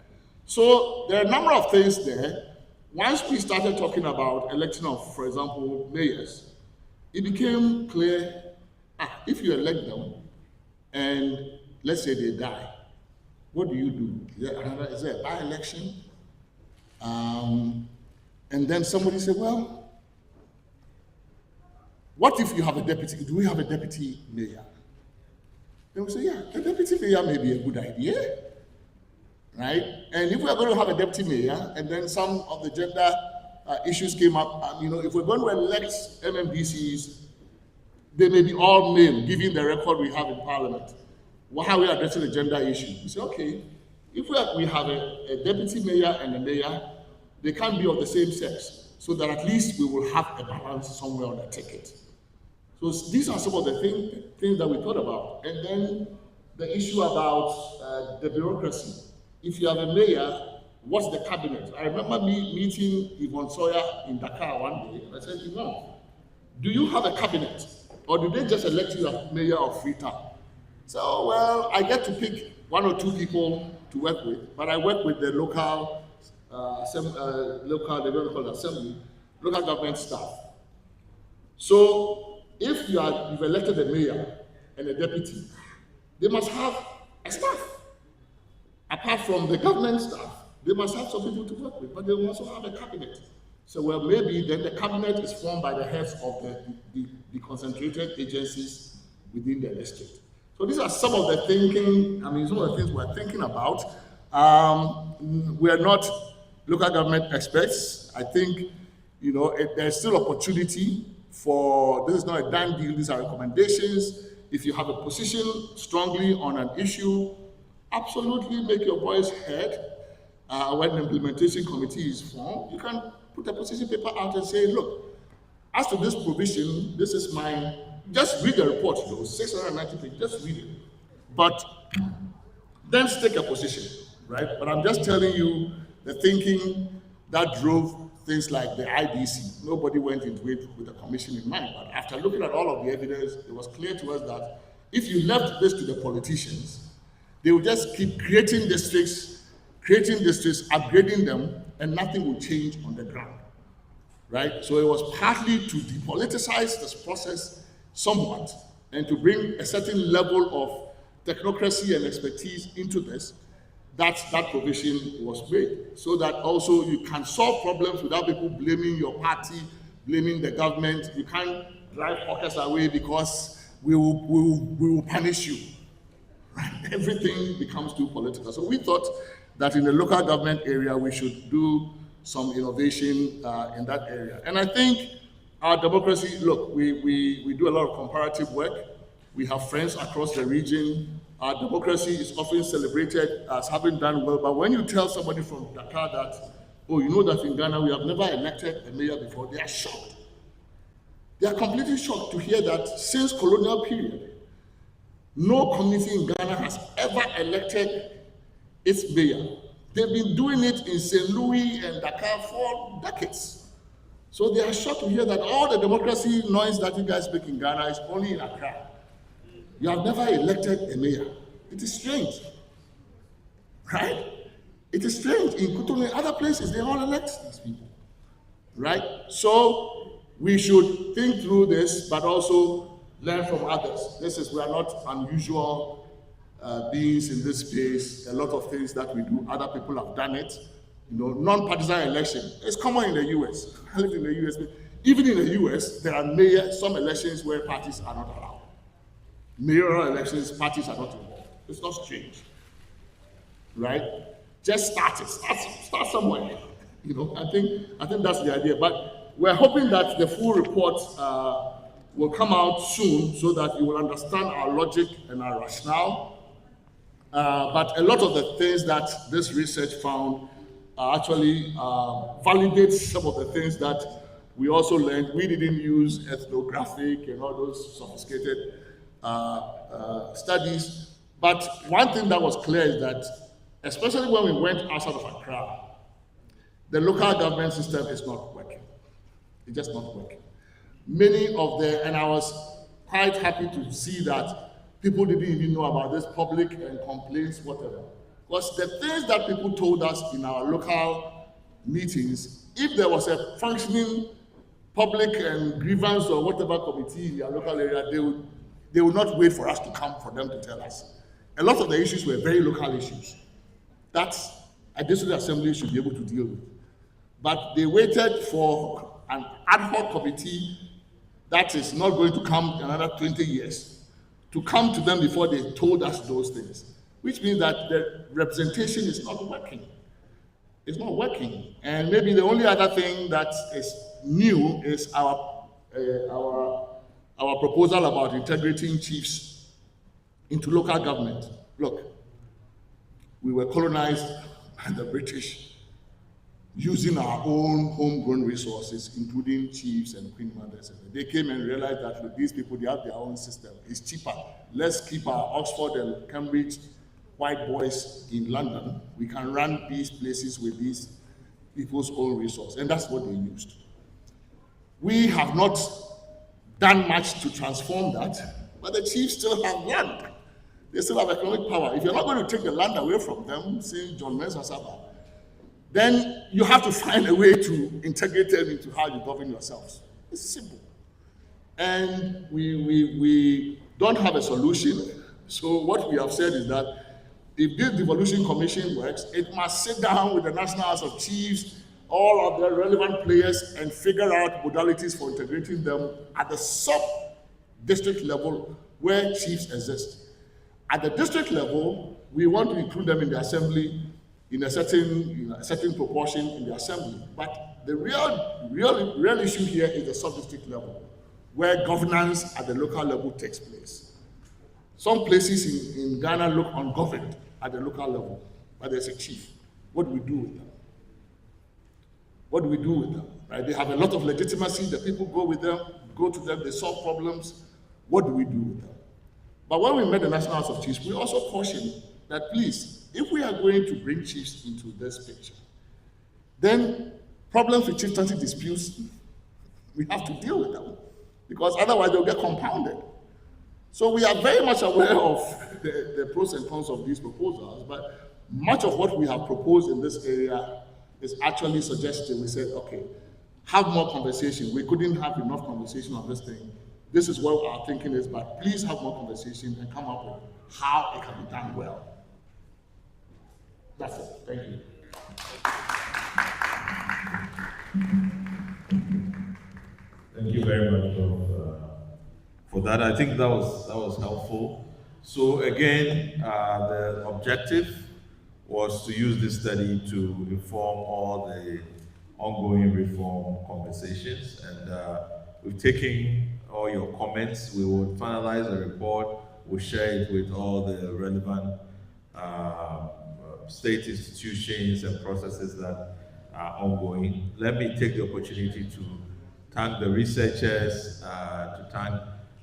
So there are a number of things there. Once we started talking about election of, for example, mayors, it became clear, if you elect them and let's say they die, what do you do? Is there a by-election? And then somebody said, well, what if you have a deputy? Do we have a deputy mayor? They will say, yeah, a deputy mayor may be a good idea, right? And if we are going to have a deputy mayor, and then some of the gender issues came up, if we're going to elect MMDCs, they may be all male, given the record we have in Parliament. How are we addressing the gender issue? You say, okay, if we have a deputy mayor and a mayor, they can't be of the same sex, so that at least we will have a balance somewhere on the ticket. So these are some of the things that we thought about. And then the issue about the bureaucracy. If you have a mayor, what's the cabinet? I remember me meeting Yvonne Sawyer in Dakar one day, and I said, Yvonne, do you have a cabinet? Or do they just elect you as mayor of Freetown? So, well, I get to pick 1 or 2 people to work with, but I work with the local local government staff. So, if you've elected a mayor and a deputy, they must have a staff. Apart from the government staff, they must have some people to work with, but they will also have a cabinet. So, well, maybe then the cabinet is formed by the heads of the concentrated agencies within the district. So these are some of the thinking, some of the things we're thinking about. We're not local government experts. I think, there's still opportunity this is not a done deal, these are recommendations. If you have a position strongly on an issue, absolutely make your voice heard. When the implementation committee is formed, you can put a position paper out and say, look, as to this provision, this is mine. Just read the report, 690 pages, just read it. But then take a position, right? But I'm just telling you the thinking that drove things like the IBC. Nobody went into it with a commission in mind. But after looking at all of the evidence, it was clear to us that if you left this to the politicians, they would just keep creating districts, creating districts, upgrading them, and nothing will change on the ground, right? So it was partly to depoliticize this process somewhat and to bring a certain level of technocracy and expertise into this, that provision was made, so that also you can solve problems without people blaming your party, blaming the government. You can't drive hawkers away because we will punish you. Right? Everything becomes too political. So we thought that in the local government area, we should do some innovation in that area. And I think our democracy, look, we do a lot of comparative work. We have friends across the region. Our democracy is often celebrated as having done well, but when you tell somebody from Dakar that, oh, you know that in Ghana we have never elected a mayor before, they are shocked. They are completely shocked to hear that since colonial period, no community in Ghana has ever elected its mayor. They've been doing it in St. Louis and Dakar for decades. So they are shocked to hear that all the democracy noise that you guys speak in Ghana is only in Accra. You have never elected a mayor. It is strange, right? It is strange. In Cotonou and other places, they all elect these people, right? So we should think through this, but also learn from others. We are not unusual beings in this space. A lot of things that we do, other people have done it. You know, non-partisan election, it's common in the US. I live in the US. Even in the US, there are some elections where parties are not allowed. Mayoral elections, parties are not involved. It's not strange, right? Just start it. Start somewhere. You know, I think that's the idea. But we're hoping that the full report will come out soon so that you will understand our logic and our rationale. But a lot of the things that this research found actually validates some of the things that we also learned. We didn't use ethnographic and all those sophisticated studies. But one thing that was clear is that, especially when we went outside of Accra, the local government system is not working. It's just not working. And I was quite happy to see that people didn't even know about this public and complaints, whatever. Because the things that people told us in our local meetings, if there was a functioning public and grievance or whatever committee in their local area, they would not wait for us to come for them to tell us. A lot of the issues were very local issues that a district assembly should be able to deal with. But they waited for an ad hoc committee that is not going to come another 20 years to come to them before they told us those things, which means that the representation is not working. It's not working. And maybe the only other thing that is new is our proposal about integrating chiefs into local government. Look, we were colonized by the British using our own homegrown resources, including chiefs and queen mothers. They came and realized that look, these people, they have their own system. It's cheaper. Let's keep our Oxford and Cambridge white boys in London. We can run these places with these people's own resources. And that's what they used. We have not done much to transform that, but the chiefs still have land. They still have economic power. If you're not going to take the land away from them, say John Mensah Saba, then you have to find a way to integrate them into how you govern yourselves. It's simple. And we don't have a solution. So what we have said is that if this devolution commission works, it must sit down with the National House of Chiefs, all of the relevant players, and figure out modalities for integrating them at the sub-district level where chiefs exist. At the district level, we want to include them in the assembly in a certain proportion in the assembly. But the real issue here is the sub-district level, where governance at the local level takes place. Some places in Ghana look ungoverned at the local level, but there's a chief. What do we do with them? What do we do with them? Right? They have a lot of legitimacy. The people go to them, they solve problems. What do we do with them? But when we met the National House of Chiefs, we also cautioned that please, if we are going to bring chiefs into this picture, then problems with chieftaincy disputes, we have to deal with them, because otherwise they'll get compounded. So we are very much aware of the pros and cons of these proposals, but much of what we have proposed in this area is actually suggested. We said, okay, have more conversation. We couldn't have enough conversation on this thing. This is what our thinking is, but please have more conversation and come up with how it can be done well. That's it. Thank you. Thank you very much for that. I think that was helpful. So again, the objective was to use this study to inform all the ongoing reform conversations, and we've taken all your comments. We will finalize the report. We'll share it with all the relevant state institutions and processes that are ongoing. Let me take the opportunity to thank the researchers, to thank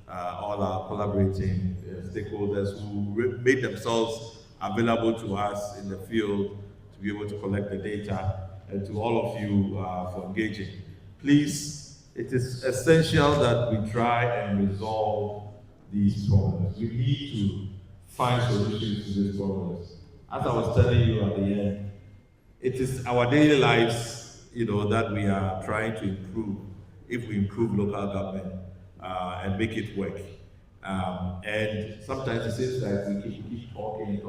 all our collaborating stakeholders who made themselves available to us in the field to be able to collect the data, and to all of you for engaging. Please, it is essential that we try and resolve these problems. We need to find solutions to these problems. As I was telling you at the end, it is our daily lives, that we are trying to improve. If we improve local government and make it work, and sometimes it seems like we keep talking.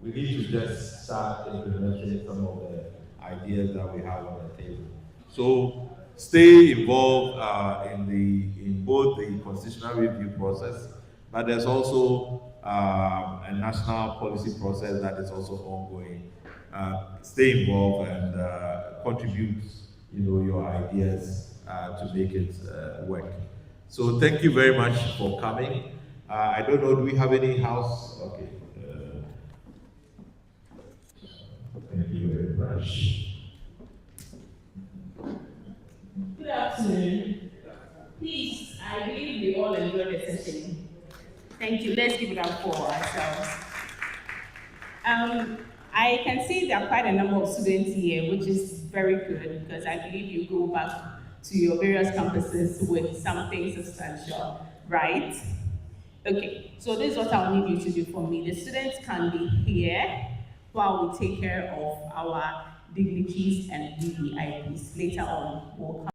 We need to just start implementing some of the ideas that we have on the table. So stay involved in both the constitutional review process, but there's also a national policy process that is also ongoing. Stay involved and contribute, your ideas to make it work. So thank you very much for coming. I don't know, do we have any house? Okay. Thank you very much. Good afternoon. Please, I believe we all enjoyed the session. Thank you. Let's give it up for ourselves. I can see there are quite a number of students here, which is very good, because I believe you go back to your various campuses with something substantial, right? Okay, so this is what I'll need you to do for me. The students can be here while we take care of our dignitaries and VVIPs. Later on, we'll come.